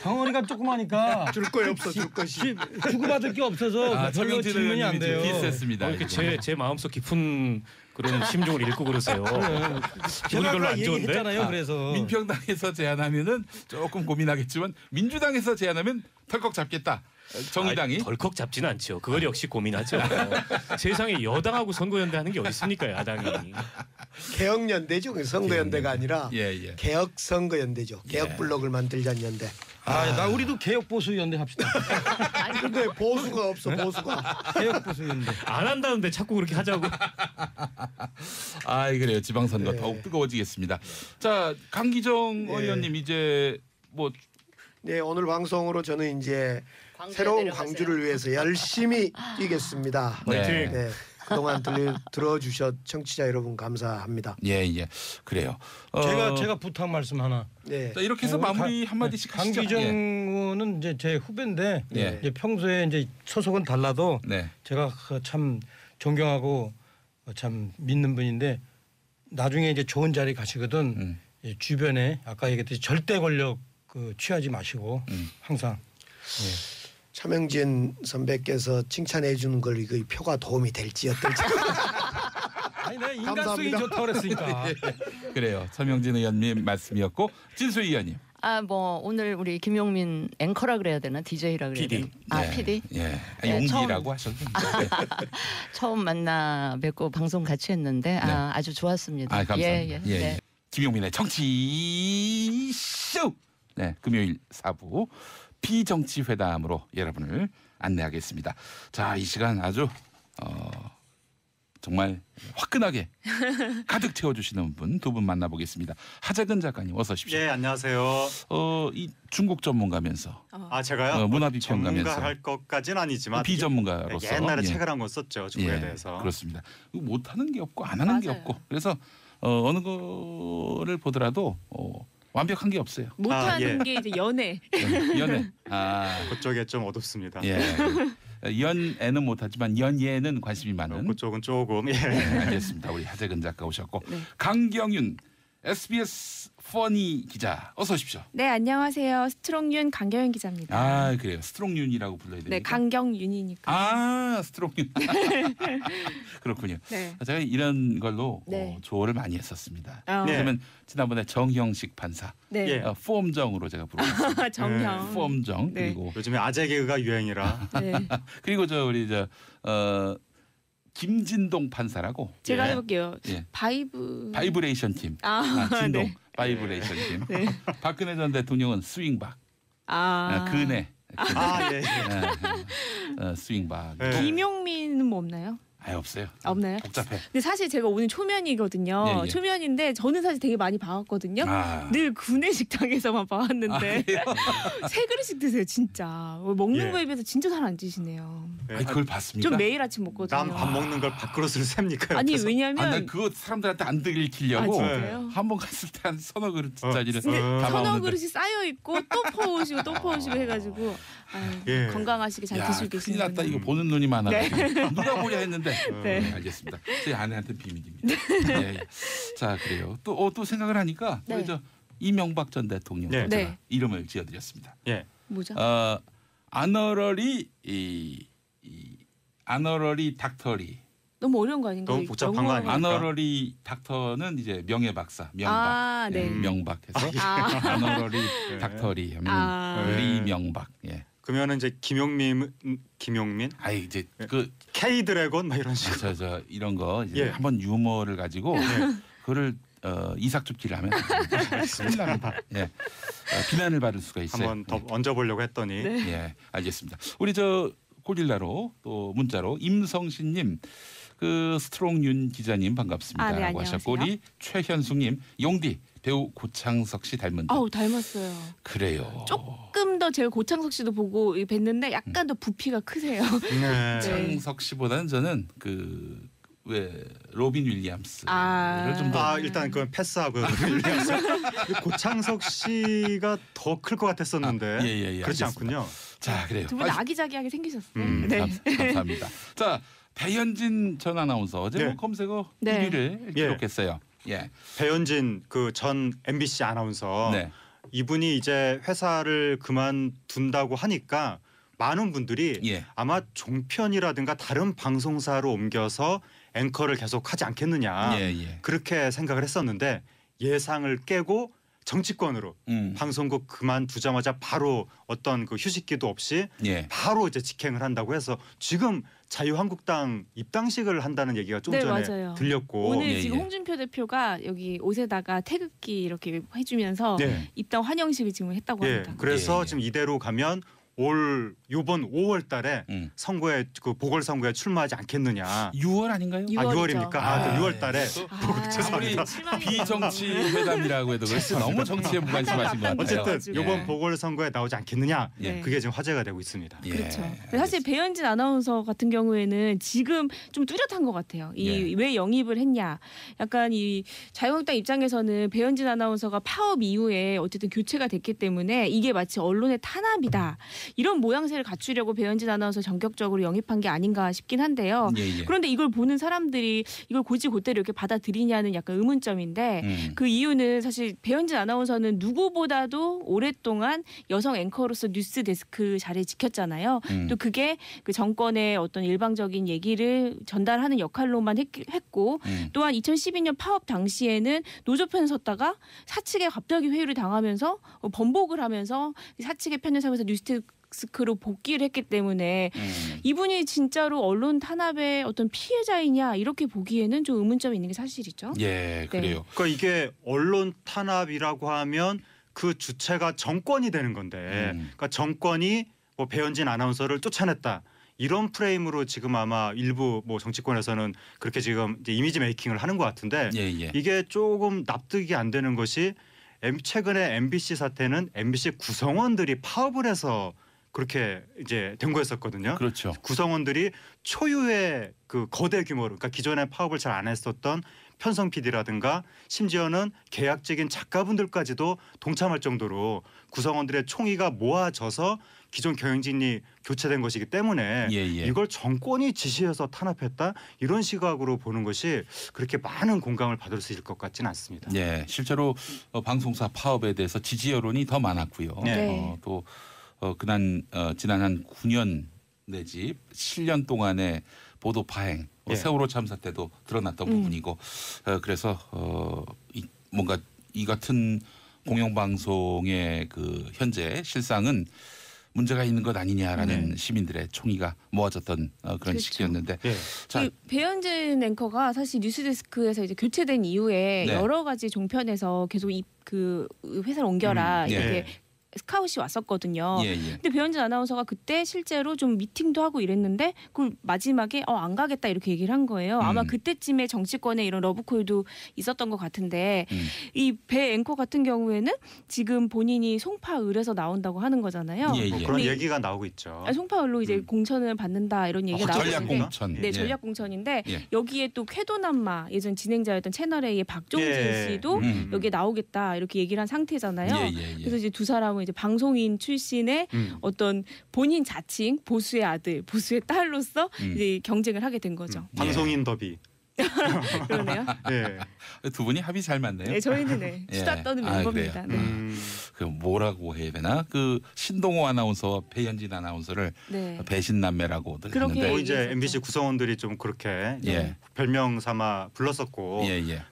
덩어리가 조그마니까 줄 거에 없어 줄 것이 주고받을 게 없어서 별로 질문이 안 돼요. 비슷했습니다. 이렇게 제 마음속 깊은 그런 심정을 읽고 그러세요. 제가 아까 얘기했잖아요. 그래서 민평당에서 제안하면은 조금 고민하겠지만 민주당에서 제안하면 털컥 잡겠다. 정의당이 덜컥 잡지는 않죠. 그걸 역시 고민하죠. 세상에 여당하고 선거연대 하는 게 어디 있습니까, 야당이. 개혁연대죠. 선거연대가 아니라 개혁선거연대죠. 개혁블록을 만들자는 연대. 나 우리도 개혁보수연대 합시다. 아니 근데 보수가 없어. 보수가. 개혁보수연대. 안 한다는데 자꾸 그렇게 하자고. 그래요. 지방선거 더욱 뜨거워지겠습니다. 자, 강기정 의원님 이제 뭐 네, 오늘 방송으로 저는 이제 새로운 광주를 위해서 열심히 뛰겠습니다. 네. 네. 그동안 들어주셨 청취자 여러분 감사합니다. 예. 그래요. 제가 부탁 말씀 하나. 네. 자, 이렇게 해서 마무리 한마디씩 하시죠. 강기정 의원은 이제 제 후배인데 이제 평소에 이제 소속은 달라도 제가 참 존경하고 참 믿는 분인데 나중에 이제 좋은 자리 가시거든 주변에 아까 얘기했듯이 절대 권력 취하지 마시고 항상. 차명진 선배께서 칭찬해 주는 걸 이 표가 도움이 될지 어떨지. 아니 내가 인간성이 좋다고 그랬으니까. 그래요. 차명진 의원님 말씀이었고 진수 의원님. 뭐 오늘 우리 김용민 앵커라 그래야 되나 DJ라 그래야 되나? PD. 용기라고 하셔도 됩니다. 처음 만나 뵙고 방송 같이 했는데 아주 좋았습니다. 감사합니다. 네. 김용민의 정치쇼. 네, 금요일 4부 비정치회담으로 여러분을 안내하겠습니다. 자, 이 시간 아주 정말 화끈하게 가득 채워주시는 분 두 분 만나보겠습니다. 하재근 작가님 어서 오십시오. 예, 안녕하세요. 이 중국 전문가면서 제가요? 문화비평가면서 전문가할 것까지는 아니지만 비전문가로서 옛날에 책을 한 권 썼죠. 중국에 대해서. 그렇습니다. 못하는 게 없고 안 하는 게 없고 그래서 어느 거를 보더라도 완벽한 게 없어요. 못하는 게 이제 연애. 연애. 그쪽에 좀 어둡습니다. 연애는 못하지만 연예는 관심이 많은. 그쪽은 조금. 알겠습니다. 우리 하재근 작가 오셨고 강경윤 SBS 퍼니 기자 어서 오십시오. 네, 안녕하세요. 스트롱윤 강경윤 기자입니다. 그래요. 스트롱윤이라고 불러야 됩니까? 네, 강경윤이니까. 스트롱윤. 그렇군요. 네. 제가 이런 걸로 조언을 많이 했었습니다. 그러면 지난번에 정형식 판사, 폼정으로 제가 부르겠습니다. 정형. 폼정. 그리고 요즘에 아재 개그가 유행이라. 그리고 우리 김진동 판사라고. 제가 해볼게요. 바이브레이션 팀. 진동 바이브레이션 팀. 박근혜 전 대통령은 스윙박. 그네. 스윙박. 김용민은 뭐 없나요? 없어요. 없나요? 복잡해. 근데 사실 제가 오늘 초면이거든요. 초면인데 저는 사실 되게 많이 봐왔거든요. 늘 구내식당에서만 봐왔는데 세 그릇씩 드세요 진짜. 먹는 거에 비해서 진짜 살 안 찌시네요. 그걸 봤습니까? 좀 매일 아침 먹거든요. 남 밥 먹는 걸 밥그릇으로 셉니까? 아니 옆에서? 왜냐면 난 그거 사람들한테 안 들키려고 한 번 갔을 때 한 서너 그릇짜리를 서너 그릇이 쌓여 있고 또 퍼오시고 또 퍼오시고 해가지고 건강하시게 잘 드시고 계시는 큰일 났다. 이거 보는 눈이 많아. 누가 보려 했는데. 알겠습니다. 제 아내한테는 비밀입니다. 자, 그래요. 또 생각을 하니까 이명박 전 대통령 제가 이름을 지어드렸습니다. 뭐죠? 아너러리 닥터리. 너무 어려운 거 아닌가요? 너무 복잡한 거 아닙니까? 아너러리 닥터는 이제 명예 박사, 명박. 명박해서 아너러리 닥터리 하면 리명박. 그러면은 이제 김용민 이제 K 드래곤 막 이런 식으로 이런 거 이제 한번 유머를 가지고 그거를 이삭줍기를 하면 큰일 납니다. 비난을 받을 수가 있어요. 한번 더 얹어보려고 했더니 알겠습니다. 우리 고릴라로 또 문자로 임성신님 스트롱윤 기자님 반갑습니다라고 하셨고 우리 최현숙님 용디 배우 고창석 씨 닮은 듯. 닮았어요. 그래요. 조금 더 제가 고창석 씨도 보고 뵀는데 약간 더 부피가 크세요. 고창석 씨보다는 저는 로빈 윌리엄스를 좀 더. 일단 그건 패스하고 로빈 윌리엄스. 고창석 씨가 더 클 것 같았었는데 그렇지 알겠습니다. 않군요. 자, 그래요. 두 분 아기자기하게 생기셨어요. 감사합니다. 자, 배현진 전 아나운서 어제 검색어 1위를 기록했어요. 배현진 전 MBC 아나운서 이분이 이제 회사를 그만둔다고 하니까 많은 분들이 아마 종편이라든가 다른 방송사로 옮겨서 앵커를 계속 하지 않겠느냐 그렇게 생각을 했었는데 예상을 깨고 정치권으로 방송국 그만두자마자 바로 어떤 그 휴식기도 없이 바로 이제 직행을 한다고 해서 지금 자유한국당 입당식을 한다는 얘기가 좀 전에 맞아요. 들렸고 오늘 지금 홍준표 대표가 여기 옷에다가 태극기 이렇게 해주면서 입당 환영식을 지금 했다고 합니다. 그래서 지금 이대로 가면 요번 5월달에 선거에 그 보궐선거에 출마하지 않겠느냐. 6월 아닌가요? 6월입니까? 6월달에. 죄송합니다. 비정치 회담이라고 해도 그렇지 너무 정치에 무관심하신 것 같아요. 어쨌든 이번 보궐선거에 나오지 않겠느냐. 그게 지금 화제가 되고 있습니다. 그렇죠. 사실 배현진 아나운서 같은 경우에는 지금 좀 뚜렷한 것 같아요. 왜 영입을 했냐. 약간 이 자유한국당 입장에서는 배현진 아나운서가 파업 이후에 어쨌든 교체가 됐기 때문에 이게 마치 언론의 탄압이다. 이런 모양새를 갖추려고 배현진 아나운서 전격적으로 영입한 게 아닌가 싶긴 한데요. 그런데 이걸 보는 사람들이 이걸 곧이곧대로 이렇게 받아들이냐는 약간 의문점인데 그 이유는 사실 배현진 아나운서는 누구보다도 오랫동안 여성 앵커로서 뉴스 데스크 자리를 지켰잖아요. 또 그게 그 정권의 어떤 일방적인 얘기를 전달하는 역할로만 했고 또한 2012년 파업 당시에는 노조편에 섰다가 사측에 갑자기 회유를 당하면서 번복을 하면서 사측의 편을 서면서 뉴스 데스크로 복귀를 했기 때문에 이분이 진짜로 언론 탄압의 어떤 피해자이냐 이렇게 보기에는 좀 의문점이 있는 게 사실이죠. 예, 그래요. 그러니까 이게 언론 탄압이라고 하면 그 주체가 정권이 되는 건데, 그러니까 정권이 뭐 배현진 아나운서를 쫓아냈다. 이런 프레임으로 지금 아마 일부 뭐 정치권에서는 그렇게 지금 이제 이미지 메이킹을 하는 것 같은데 이게 조금 납득이 안 되는 것이 최근에 MBC 사태는 MBC 구성원들이 파업을 해서 그렇게 이제 된 거였었거든요. 그렇죠. 구성원들이 초유의 그 거대 규모로, 그러니까 기존에 파업을 잘 안 했었던 편성 PD라든가 심지어는 계약직인 작가분들까지도 동참할 정도로 구성원들의 총의가 모아져서 기존 경영진이 교체된 것이기 때문에 이걸 정권이 지시해서 탄압했다 이런 시각으로 보는 것이 그렇게 많은 공감을 받을 수 있을 것 같지는 않습니다. 실제로 방송사 파업에 대해서 지지 여론이 더 많았고요. 또 지난 한 9년 내지 7년 동안의 보도 파행, 세월호 참사 때도 드러났던 부분이고 그래서 뭔가 이 같은 공영방송의 그 현재 실상은 문제가 있는 것 아니냐라는 시민들의 총의가 모아졌던 그런 시기였는데 자, 배현진 앵커가 사실 뉴스데스크에서 이제 교체된 이후에 여러 가지 종편에서 계속 그 회사를 옮겨라 이렇게 스카웃이 왔었거든요. 근데 배현진 아나운서가 그때 실제로 좀 미팅도 하고 이랬는데 그걸 마지막에 안 가겠다 이렇게 얘기를 한 거예요. 아마 그때쯤에 정치권에 이런 러브콜도 있었던 것 같은데 이 배 앵커 같은 경우에는 지금 본인이 송파을에서 나온다고 하는 거잖아요. 그런 얘기가 나오고 있죠. 송파을로 이제 공천을 받는다 이런 얘기가 나오고 전략 공천. 전략 공천인데 여기에 또 쾌도남마 예전 진행자였던 채널A의 박종진 씨도 여기에 나오겠다 이렇게 얘기를 한 상태잖아요. 그래서 이제 두 사람은 이제 방송인 출신의 어떤 본인 자칭 보수의 아들, 보수의 딸로서 이제 경쟁을 하게 된 거죠. 방송인 더비. 그러네요. 두 분이 합이 잘 맞네요. 저희는 수다 떠는 멤버입니다. 그 뭐라고 해야 되나? 그 신동호 아나운서, 배현진 아나운서를 배신남매라고들 했는데 이제 MBC 구성원들이 좀 그렇게 별명 삼아 불렀었고.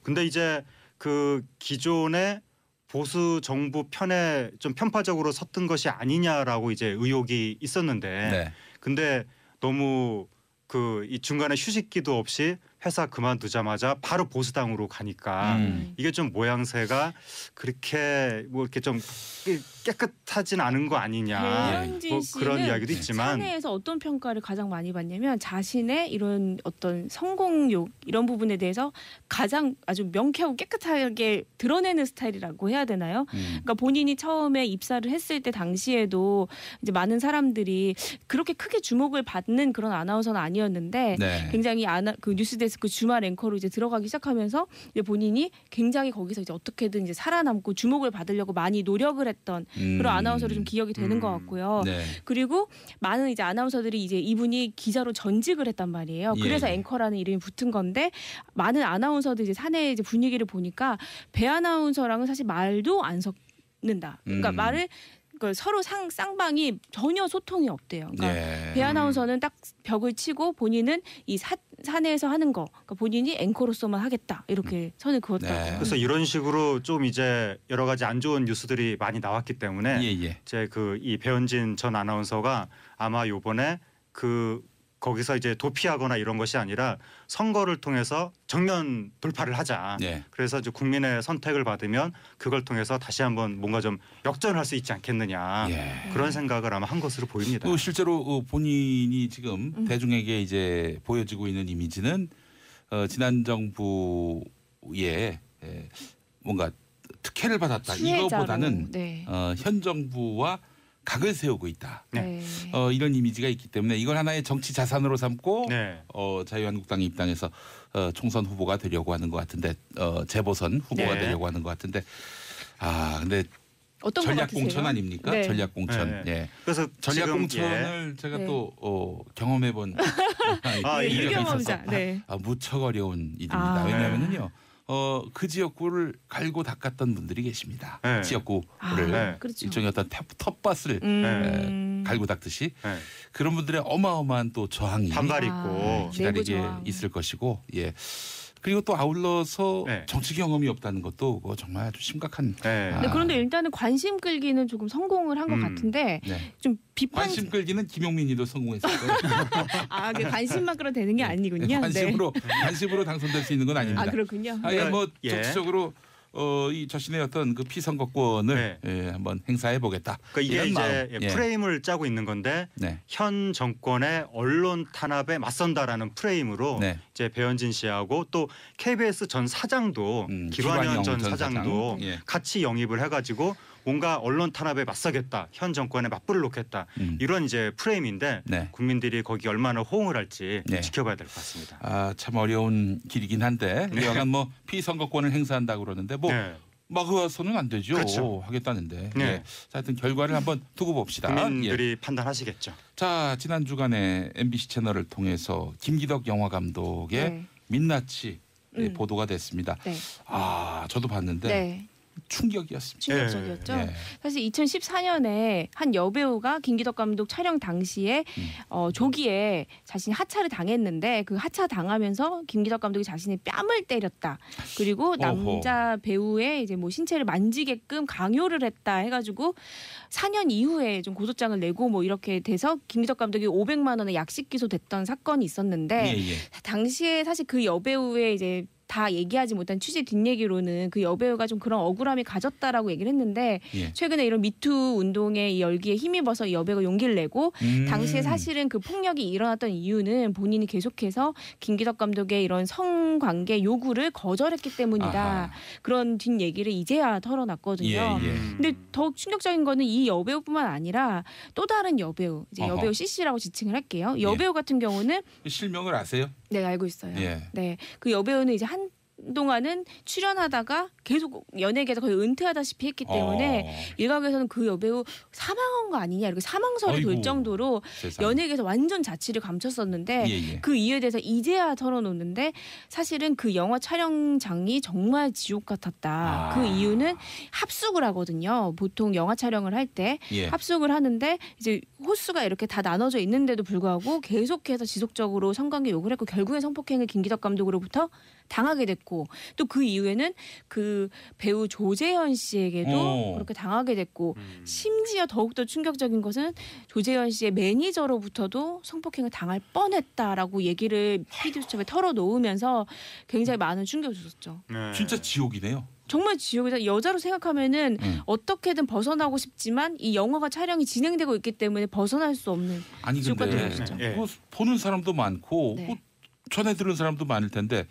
근데 이제 그 기존의 보수 정부 편에 좀 편파적으로 섰던 것이 아니냐라고 이제 의혹이 있었는데 근데 너무 이 중간에 휴식기도 없이 회사 그만두자마자 바로 보수당으로 가니까 이게 좀 모양새가 그렇게 뭐 이렇게 좀 깨끗하진 않은 거 아니냐 뭐 그런 이야기도 있지만 사내에서 어떤 평가를 가장 많이 받냐면 자신의 이런 어떤 성공욕 이런 부분에 대해서 가장 아주 명쾌하고 깨끗하게 드러내는 스타일이라고 해야 되나요? 그러니까 본인이 처음에 입사를 했을 때 당시에도 이제 많은 사람들이 그렇게 크게 주목을 받는 그런 아나운서는 아니었는데 굉장히 그 뉴스데스크 주말 앵커로 이제 들어가기 시작하면서 이제 본인이 굉장히 거기서 이제 어떻게든 이제 살아남고 주목을 받으려고 많이 노력을 했던 그런 아나운서로 좀 기억이 되는 것 같고요. 그리고 많은 이제 아나운서들이 이제 이분이 기자로 전직을 했단 말이에요. 그래서 앵커라는 이름이 붙은 건데 많은 아나운서들 이제 사내 이제 분위기를 보니까 배 아나운서랑은 사실 말도 안 섞는다. 그러니까 그 서로 쌍방이 전혀 소통이 없대요. 그러니까 배 아나운서는 딱 벽을 치고 본인은 이 사내에서 하는 거, 그러니까 본인이 앵커로서만 하겠다 이렇게 선을 그었다고. 그래서 이런 식으로 좀 이제 여러 가지 안 좋은 뉴스들이 많이 나왔기 때문에 이제 그 이 배현진 전 아나운서가 아마 요번에 거기서 이제 도피하거나 이런 것이 아니라 선거를 통해서 정면 돌파를 하자. 그래서 이제 국민의 선택을 받으면 그걸 통해서 다시 한번 뭔가 좀 역전을 할 수 있지 않겠느냐. 그런 생각을 아마 한 것으로 보입니다. 실제로 본인이 지금 대중에게 이제 보여지고 있는 이미지는 지난 정부에 뭔가 특혜를 받았다. 수혜자로. 이거보다는 현 정부와 각을 세우고 있다. 이런 이미지가 있기 때문에 이걸 하나의 정치 자산으로 삼고 자유한국당의 입장에서 총선 후보가 되려고 하는 것 같은데 재보선 후보가 되려고 하는 것 같은데 근데 전략공천 아닙니까? 전략공천. 그래서 전략공천을 제가 또 경험해본 이력이 있어서 무척 어려운 일입니다. 왜냐하면요. 그 지역구를 갈고 닦았던 분들이 계십니다. 지역구를 그렇죠. 일종의 어떤 텃밭을 갈고 닦듯이 그런 분들의 어마어마한 또 저항이 반발이 있고 기다리게 있을 것이고 그리고 또 아울러서 정치 경험이 없다는 것도 그거 정말 아주 심각한. 그런데 일단은 관심 끌기는 조금 성공을 한 것 같은데 좀 비판. 관심 끌기는 김용민이도 성공했어요. 그 관심만 끌어 되는 게 아니군요. 관심으로 당선될 수 있는 건 아닙니다. 그렇군요. 뭐 정치적으로 이 자신의 어떤 그 피선거권을 한번 행사해 보겠다. 그러니까 이게 이제 프레임을 짜고 있는 건데 현 정권의 언론 탄압에 맞선다라는 프레임으로 이제 배현진 씨하고 또 KBS 전 사장도 기관현 전 사장도 같이 영입을 해가지고 뭔가 언론 탄압에 맞서겠다, 현 정권에 맞불을 놓겠다 이런 이제 프레임인데 국민들이 거기 얼마나 호응을 할지 지켜봐야 될 것 같습니다. 참 어려운 길이긴 한데 여간 뭐 피선거권을 행사한다고 그러는데 뭐 막아서는 안 되죠. 하겠다는데. 하여튼 결과를 한번 두고 봅시다. 국민들이 판단하시겠죠. 자, 지난 주간에 MBC 채널을 통해서 김기덕 영화 감독의 민낯이 보도가 됐습니다. 저도 봤는데. 충격이었습니다. 충격적이었죠. 사실 2014년에 한 여배우가 김기덕 감독 촬영 당시에 조기에 자신이 하차를 당했는데 그 하차 당하면서 김기덕 감독이 자신의 뺨을 때렸다. 그리고 남자 배우의 이제 뭐 신체를 만지게끔 강요를 했다 해가지고 4년 이후에 좀 고소장을 내고 뭐 이렇게 돼서 김기덕 감독이 500만 원의 약식 기소됐던 사건이 있었는데 당시에 사실 그 여배우의 이제 다 얘기하지 못한 취재 뒷얘기로는 그 여배우가 좀 그런 억울함이 가졌다라고 얘기를 했는데 최근에 이런 미투 운동의 이 열기에 힘입어서 이 여배우가 용기를 내고 당시에 사실은 그 폭력이 일어났던 이유는 본인이 계속해서 김기덕 감독의 이런 성관계 요구를 거절했기 때문이다. 그런 뒷얘기를 이제야 털어놨거든요. 근데 더욱 충격적인 거는 이 여배우뿐만 아니라 또 다른 여배우, 이제 여배우 CC라고 지칭을 할게요. 여배우 같은 경우는 실명을 아세요? 네, 알고 있어요. 그 여배우는 이제 한동안은 출연하다가 계속 연예계에서 거의 은퇴하다시피 했기 때문에 일각에서는 그 여배우 사망한 거 아니냐 이렇게 사망설이 돌 정도로 연예계에서 완전 자취를 감췄었는데 그 이유에 대해서 이제야 털어놓는데 사실은 그 영화 촬영장이 정말 지옥 같았다. 그 이유는 합숙을 하거든요. 보통 영화 촬영을 할 때 합숙을 하는데 이제 호수가 이렇게 다 나눠져 있는데도 불구하고 계속해서 지속적으로 성관계 요구를 했고 결국에 성폭행을 김기덕 감독으로부터 당하게 됐고 또 그 이후에는 그 배우 조재현 씨에게도 그렇게 당하게 됐고 심지어 더욱더 충격적인 것은 조재현 씨의 매니저로부터도 성폭행을 당할 뻔했다라고 얘기를 PD수첩에 털어놓으면서 굉장히 많은 충격을 줬었죠. 진짜 지옥이네요. 정말 지옥이다. 여자로 생각하면은 어떻게든 벗어나고 싶지만 이 영화가 촬영이 진행되고 있기 때문에 벗어날 수 없는 지옥 같은 곳이죠. 뭐 보는 사람도 많고 뭐 전해 들은 사람도 많을 텐데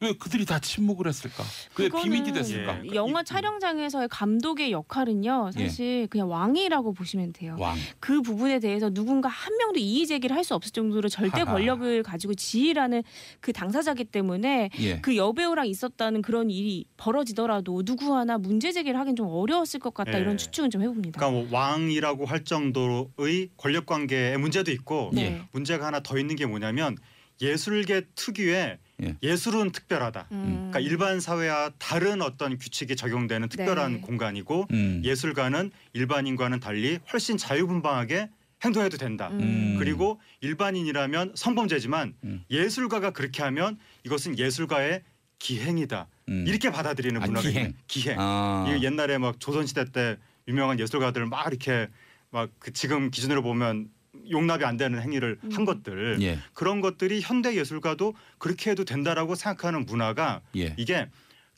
왜 그들이 다 침묵을 했을까? 왜 비밀이 됐을까? 영화 촬영장에서의 감독의 역할은요. 사실 그냥 왕이라고 보시면 돼요. 그 부분에 대해서 누군가 한 명도 이의 제기를 할 수 없을 정도로 절대 권력을 가지고 지휘하는 그 당사자기 때문에 그 여배우랑 있었다는 그런 일이 벌어지더라도 누구 하나 문제 제기를 하긴 좀 어려웠을 것 같다. 이런 추측은 좀 해봅니다. 그러니까 뭐 왕이라고 할 정도의 권력 관계의 문제도 있고 문제가 하나 더 있는 게 뭐냐면 예술계 특유의 예술은 특별하다. 그러니까 일반 사회와 다른 어떤 규칙이 적용되는 특별한 공간이고 예술가는 일반인과는 달리 훨씬 자유분방하게 행동해도 된다. 그리고 일반인이라면 성범죄지만 예술가가 그렇게 하면 이것은 예술가의 기행이다. 이렇게 받아들이는 문화가 있는 기행. 이게 옛날에 막 조선시대 때 유명한 예술가들 막 이렇게 막 그 지금 기준으로 보면 용납이 안 되는 행위를 한 것들 그런 것들이 현대 예술가도 그렇게 해도 된다라고 생각하는 문화가 이게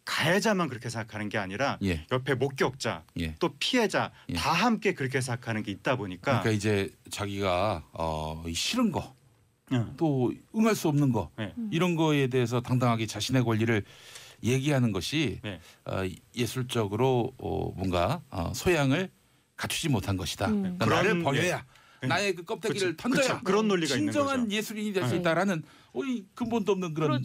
가해자만 그렇게 생각하는 게 아니라 옆에 목격자 또 피해자 다 함께 그렇게 생각하는 게 있다 보니까 그러니까 이제 자기가 싫은 거 또 응할 수 없는 거 이런 거에 대해서 당당하게 자신의 권리를 얘기하는 것이 예술적으로 뭔가 소양을 갖추지 못한 것이다. 그러니까 나를 버려야 나의 그 껍데기를 던져야 그런 논리가 있는 거죠. 진정한 예술인이 될 수 있다라는 근본도 없는 그런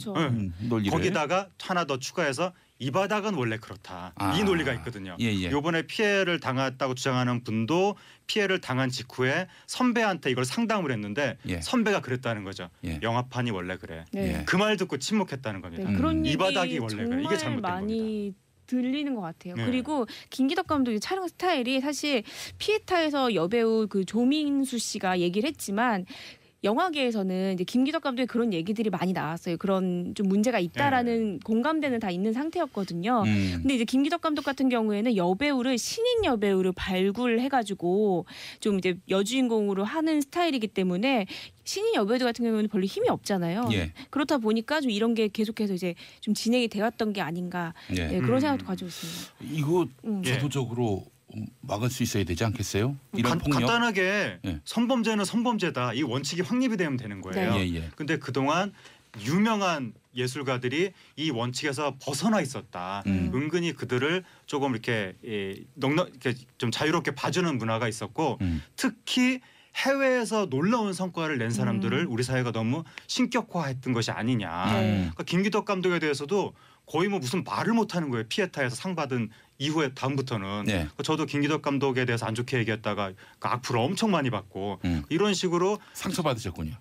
논리를. 거기다가 하나 더 추가해서 이 바닥은 원래 그렇다. 이 논리가 있거든요. 이번에 피해를 당했다고 주장하는 분도 피해를 당한 직후에 선배한테 이걸 상담을 했는데 선배가 그랬다는 거죠. 영화판이 원래 그래. 그 말 듣고 침묵했다는 겁니다. 그런 이 바닥이 원래 그래. 이게 잘못된 많이 겁니다. 들리는 것 같아요. 그리고 김기덕 감독의 촬영 스타일이 사실 피에타에서 여배우 그 조민수 씨가 얘기를 했지만 영화계에서는 이제 김기덕 감독의 그런 얘기들이 많이 나왔어요. 그런 좀 문제가 있다라는 공감대는 다 있는 상태였거든요. 근데 이제 김기덕 감독 같은 경우에는 여배우를 신인 여배우를 발굴해가지고 좀 이제 여주인공으로 하는 스타일이기 때문에 신인 여배우들 같은 경우는 별로 힘이 없잖아요. 그렇다 보니까 좀 이런 게 계속해서 이제 좀 진행이 되었던 게 아닌가 그런 생각도 가지고 있습니다. 이거 제도적으로 막을 수 있어야 되지 않겠어요? 이런 폭력? 간단하게 성범죄는 성범죄다. 이 원칙이 확립이 되면 되는 거예요. 근데 그동안 유명한 예술가들이 이 원칙에서 벗어나 있었다. 은근히 그들을 조금 이렇게 좀 자유롭게 봐주는 문화가 있었고 특히 해외에서 놀라운 성과를 낸 사람들을 우리 사회가 너무 신격화했던 것이 아니냐. 그러니까 김기덕 감독에 대해서도 거의 뭐 무슨 말을 못하는 거예요. 피에타에서 상 받은 이후에 다음부터는 저도 김기덕 감독에 대해서 안 좋게 얘기했다가 그 악플을 엄청 많이 받고 이런 식으로 상처받으셨군요.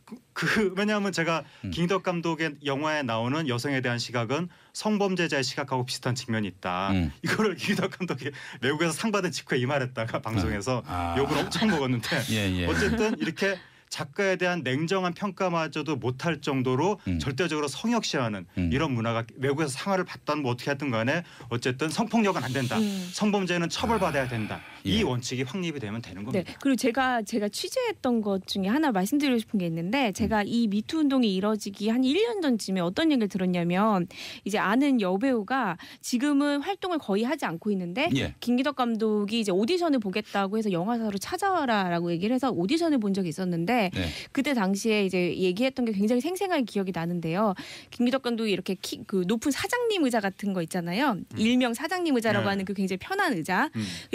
왜냐하면 제가 김기덕 감독의 영화에 나오는 여성에 대한 시각은 성범죄자의 시각하고 비슷한 측면이 있다. 이거를 김기덕 감독이 외국에서 상 받은 직후에 이 말했다가 방송에서 욕을 엄청 먹었는데 어쨌든 이렇게 작가에 대한 냉정한 평가마저도 못할 정도로 절대적으로 성역시하는 이런 문화가 외국에서 상을 받든 뭐 어떻게 하든 간에 어쨌든 성폭력은 안 된다. 성범죄는 처벌받아야 된다. 이 원칙이 확립이 되면 되는 겁니다. 그리고 제가 취재했던 것 중에 하나 말씀드리고 싶은 게 있는데 제가 이 미투 운동이 이뤄지기 한 1년 전쯤에 어떤 얘기를 들었냐면 이제 아는 여배우가 지금은 활동을 거의 하지 않고 있는데 김기덕 감독이 이제 오디션을 보겠다고 해서 영화사로 찾아와라라고 얘기를 해서 오디션을 본 적이 있었는데 그때 당시에 이제 얘기했던 게 굉장히 생생하게 기억이 나는데요. 김기덕 감독이 이렇게 그 높은 사장님 의자 같은 거 있잖아요. 일명 사장님 의자라고 하는 그 굉장히 편한 의자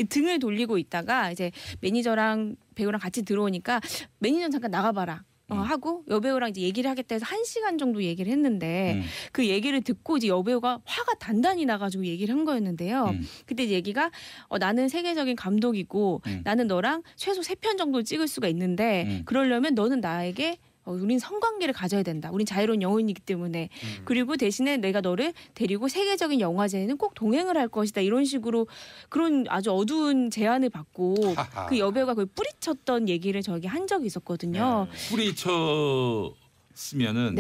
등을 돌리고 있다가 이제 매니저랑 배우랑 같이 들어오니까 매니저 잠깐 나가봐라. 하고 여배우랑 이제 얘기를 하겠다 해서 1시간 정도 얘기를 했는데 그 얘기를 듣고 이제 여배우가 화가 단단히 나가지고 얘기를 한 거였는데요. 그때 얘기가 나는 세계적인 감독이고 나는 너랑 최소 3편 정도 찍을 수가 있는데 그러려면 너는 나에게 우린 성관계를 가져야 된다. 우린 자유로운 영혼이기 때문에. 그리고 대신에 내가 너를 데리고 세계적인 영화제에는 꼭 동행을 할 것이다. 이런 식으로 그런 아주 어두운 제안을 받고 그 여배우가 그걸 뿌리쳤던 얘기를 저에게 한 적이 있었거든요. 뿌리쳤으면은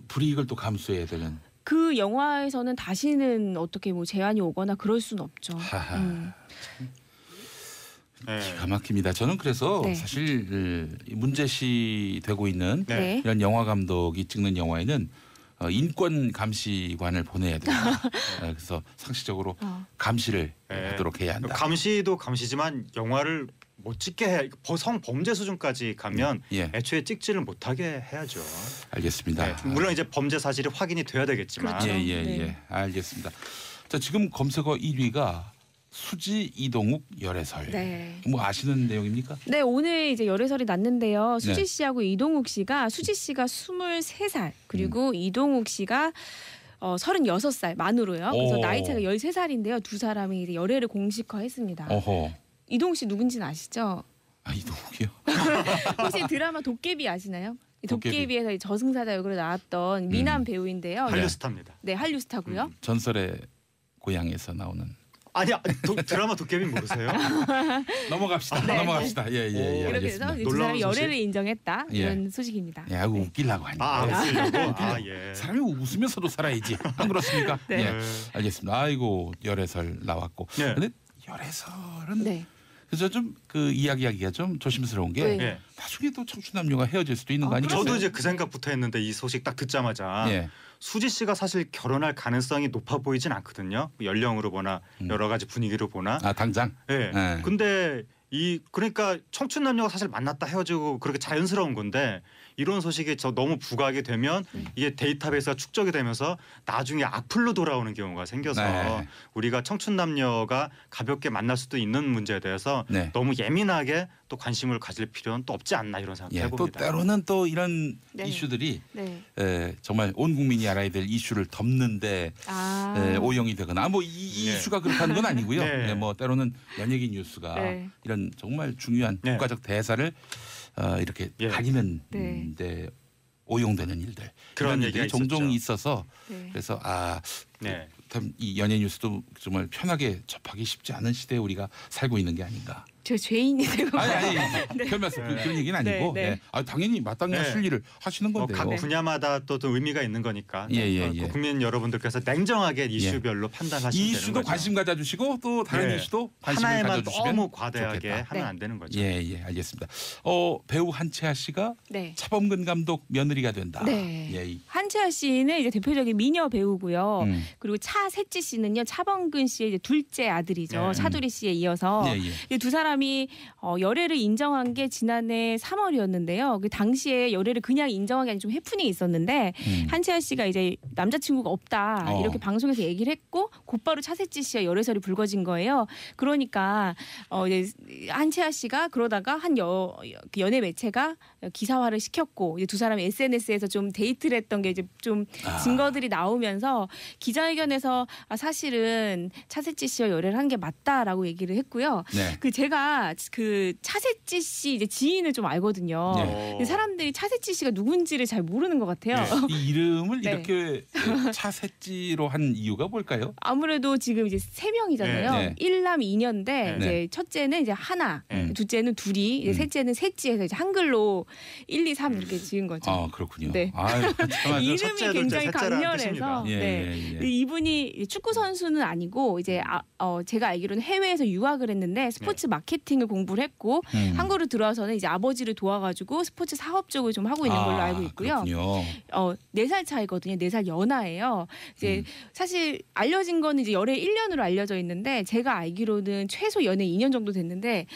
불이익을 또 감수해야 되는. 그 영화에서는 다시는 어떻게 뭐 제안이 오거나 그럴 수는 없죠. 기가 막힙니다. 저는 그래서 사실 문제시되고 있는 이런 영화 감독이 찍는 영화에는 인권 감시관을 보내야 된다. 그래서 상식적으로 감시를 하도록 해야 한다. 감시도 감시지만 영화를 못 찍게 해. 성범죄 수준까지 가면 애초에 찍지를 못하게 해야죠. 알겠습니다. 물론 이제 범죄 사실이 확인이 돼야 되겠지만. 알겠습니다. 자, 지금 검색어 1위가 수지 이동욱 열애설. 뭐 아시는 내용입니까? 네, 오늘 이제 열애설이 났는데요. 수지 씨하고 이동욱 씨가 수지 씨가 23살 그리고 이동욱 씨가 36살 만으로요. 그래서 나이 차가 13살인데요. 두 사람이 이제 열애를 공식화했습니다. 이동욱 씨 누군지는 아시죠? 이동욱이요? 혹시 드라마 도깨비 아시나요? 도깨비에서 저승사자 역으로 나왔던 미남 배우인데요. 한류스타입니다. 네, 한류스타고요. 전설의 고향에서 나오는. 아니야, 드라마 도깨비 모르세요? 넘어갑시다. 네. 넘어갑시다. 예. 그렇게 해서 두 사람이 열애를 인정했다 이런 소식입니다. 야, 이거 웃기려고 하니까. 웃기려고. 예. 사람이 웃으면서도 살아야지. 안 그렇습니까? 네. 예. 알겠습니다. 아이고 열애설 나왔고. 네. 근데 열애설은 네. 그래서 좀 그 이야기하기가 좀 조심스러운 게 네. 나중에 또 청춘 남녀가 헤어질 수도 있는 거 아니겠어요? 저도 이제 그 생각부터 했는데 이 소식 딱 듣자마자 수지 씨가 사실 결혼할 가능성이 높아 보이진 않거든요. 연령으로 보나 여러 가지 분위기로 보나. 아 당장. 네. 근데 그러니까 청춘 남녀가 사실 만났다 헤어지고 그렇게 자연스러운 건데 이런 소식이 너무 부각이 되면 이게 데이터베이스가 축적이 되면서 나중에 악플로 돌아오는 경우가 생겨서 우리가 청춘 남녀가 가볍게 만날 수도 있는 문제에 대해서 너무 예민하게 또 관심을 가질 필요는 또 없지 않나 이런 생각 해봅니다. 또 때로는 또 이런 이슈들이 정말 온 국민이 알아야 될 이슈를 덮는데 오용이 되거나 이 이슈가 그렇다는 건 아니고요. 뭐 때로는 연예계 뉴스가 이런 정말 중요한 국가적 대사를 이렇게 가리는 데 오용되는 일들 그런 일들이 종종 있어서 그래서 이 연예 뉴스도 정말 편하게 접하기 쉽지 않은 시대에 우리가 살고 있는 게 아닌가. 저 죄인이 되고 아니 별말씀 그런 얘기는 아니고 당연히 마땅히 하실 일을 하시는 건데요. 각 분야마다 또 의미가 있는 거니까 국민 여러분들께서 냉정하게 이슈별로 판단하시면 되는 거죠. 이슈도 관심 가져주시고 또 다른 이슈도 관심을 하나에만 가져주시면 너무 과대하게 좋겠다. 하면 안 되는 거죠. 알겠습니다. 배우 한채아 씨가 차범근 감독 며느리가 된다. 한채아 씨는 이제 대표적인 미녀 배우고요. 그리고 차세찌 씨는요 차범근 씨의 이제 둘째 아들이죠. 차두리 씨에 이어서 이 두 사람이 열애를 인정한 게 지난해 3월이었는데요. 그 당시에 열애를 그냥 인정한 게 아니라 좀 해프닝이 있었는데 한채아 씨가 이제 남자친구가 없다 이렇게 방송에서 얘기를 했고 곧바로 차세찌 씨와 열애설이 불거진 거예요. 그러니까 이제 한채아 씨가 그러다가 한 연예 매체가 기사화를 시켰고 이제 두 사람이 SNS에서 좀 데이트를 했던 게 이제 좀 증거들이 나오면서 기자회견에서 사실은 차세찌 씨와 열애를 한 게 맞다라고 얘기를 했고요. 제가 그 차세찌 씨 이제 지인을 좀 알거든요. 사람들이 차세찌 씨가 누군지를 잘 모르는 것 같아요. 이 이름을 이렇게 차세찌로 한 이유가 뭘까요? 아무래도 지금 이제 3명이잖아요. 1남 2녀인데 이제 첫째는 이제 하나, 둘째는 둘이, 이제 셋째는 셋찌해서 이제 한글로 1, 2, 3 이렇게 지은 거죠. 그렇군요. 이름이 굉장히 강렬해서 이분이 축구 선수는 아니고 이제 제가 알기로는 해외에서 유학을 했는데 스포츠 마케팅을 공부를 했고 한국으로 들어와서는 이제 아버지를 도와가지고 스포츠 사업 쪽을 좀 하고 있는 걸로 알고 있고요. 4살 차이거든요. 4살 연하예요. 이제 사실 알려진 거는 이제 열애 1년으로 알려져 있는데 제가 알기로는 최소 연애 2년 정도 됐는데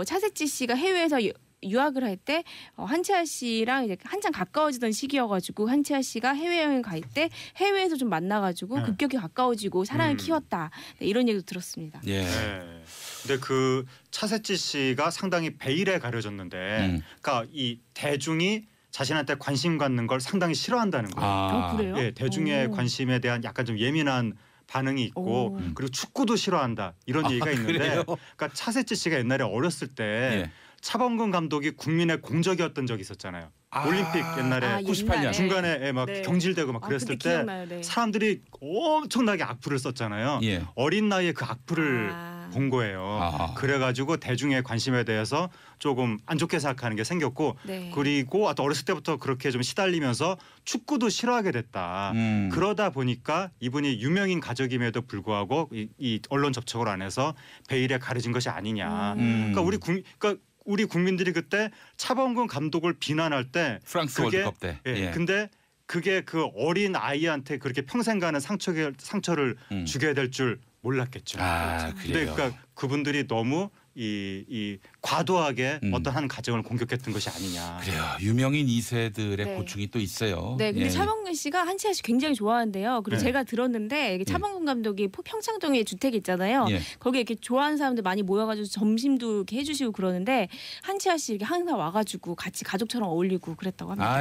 차세찌 씨가 해외에서 유학을 할 때 한채아 씨랑 이제 한참 가까워지던 시기여가지고 한채아 씨가 해외여행 갈 때 해외에서 좀 만나가지고 급격히 가까워지고 사랑을 키웠다 이런 얘기도 들었습니다. 근데 그 차세찌 씨가 상당히 베일에 가려졌는데, 그러니까 이 대중이 자신한테 관심 갖는 걸 상당히 싫어한다는 거예요. 그래요? 대중의 관심에 대한 약간 좀 예민한 반응이 있고 그리고 축구도 싫어한다 이런 얘기가 있는데, 그러니까 차세찌 씨가 옛날에 어렸을 때 차범근 감독이 국민의 공적이었던 적이 있었잖아요. 올림픽 옛날에 98년 중간에 막 경질되고 막 그랬을 때 사람들이 엄청나게 악플을 썼잖아요. 어린 나이에 그 악플을 본 거예요. 그래가지고 대중의 관심에 대해서 조금 안 좋게 생각하는 게 생겼고 그리고 어렸을 때부터 그렇게 좀 시달리면서 축구도 싫어하게 됐다. 그러다 보니까 이분이 유명인 가족임에도 불구하고 이 언론 접촉을 안 해서 베일에 가려진 것이 아니냐. 그러니까 우리 국민들이 그때 차범근 감독을 비난할 때 프랑스 월드컵 때. 근데 그게 그 어린 아이한테 그렇게 평생 가는 상처를 주게 될 줄 몰랐겠죠. 그래요. 근데 그러니까 그분들이 너무 이 과도하게 어떤 한 가정을 공격했던 것이 아니냐. 그래요. 유명인 2세들의 고충이 또 있어요. 근데 차범근 씨가 한채아 씨 굉장히 좋아하는데요. 그리고 제가 들었는데 차범근 감독이 평창동에 주택 있잖아요. 거기에 이렇게 좋아하는 사람들 많이 모여가지고 점심도 이렇게 해주시고 그러는데 한채아 씨 이렇게 항상 와가지고 같이 가족처럼 어울리고 그랬다고 합니다.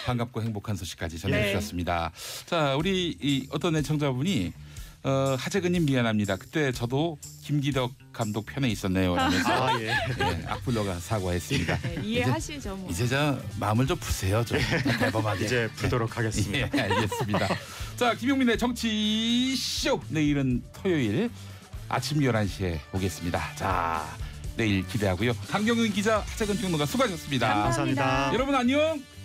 반갑고 행복한 소식까지 전해주셨습니다. 자, 우리 어떤 애청자분이 하재근님 미안합니다. 그때 저도 김기덕 감독 편에 있었네요. 라면서 예. 네, 악플러가 사과했습니다. 네, 이해하시죠. 뭐. 이제 저 마음을 좀 푸세요. 좀 대범하게. 이제 풀도록 하겠습니다. 예, 알겠습니다. 자, 김용민의 정치쇼 내일은 토요일 아침 11시에 오겠습니다. 자, 내일 기대하고요. 강경윤 기자, 하재근 평론가 수고하셨습니다. 감사합니다. 감사합니다. 여러분 안녕.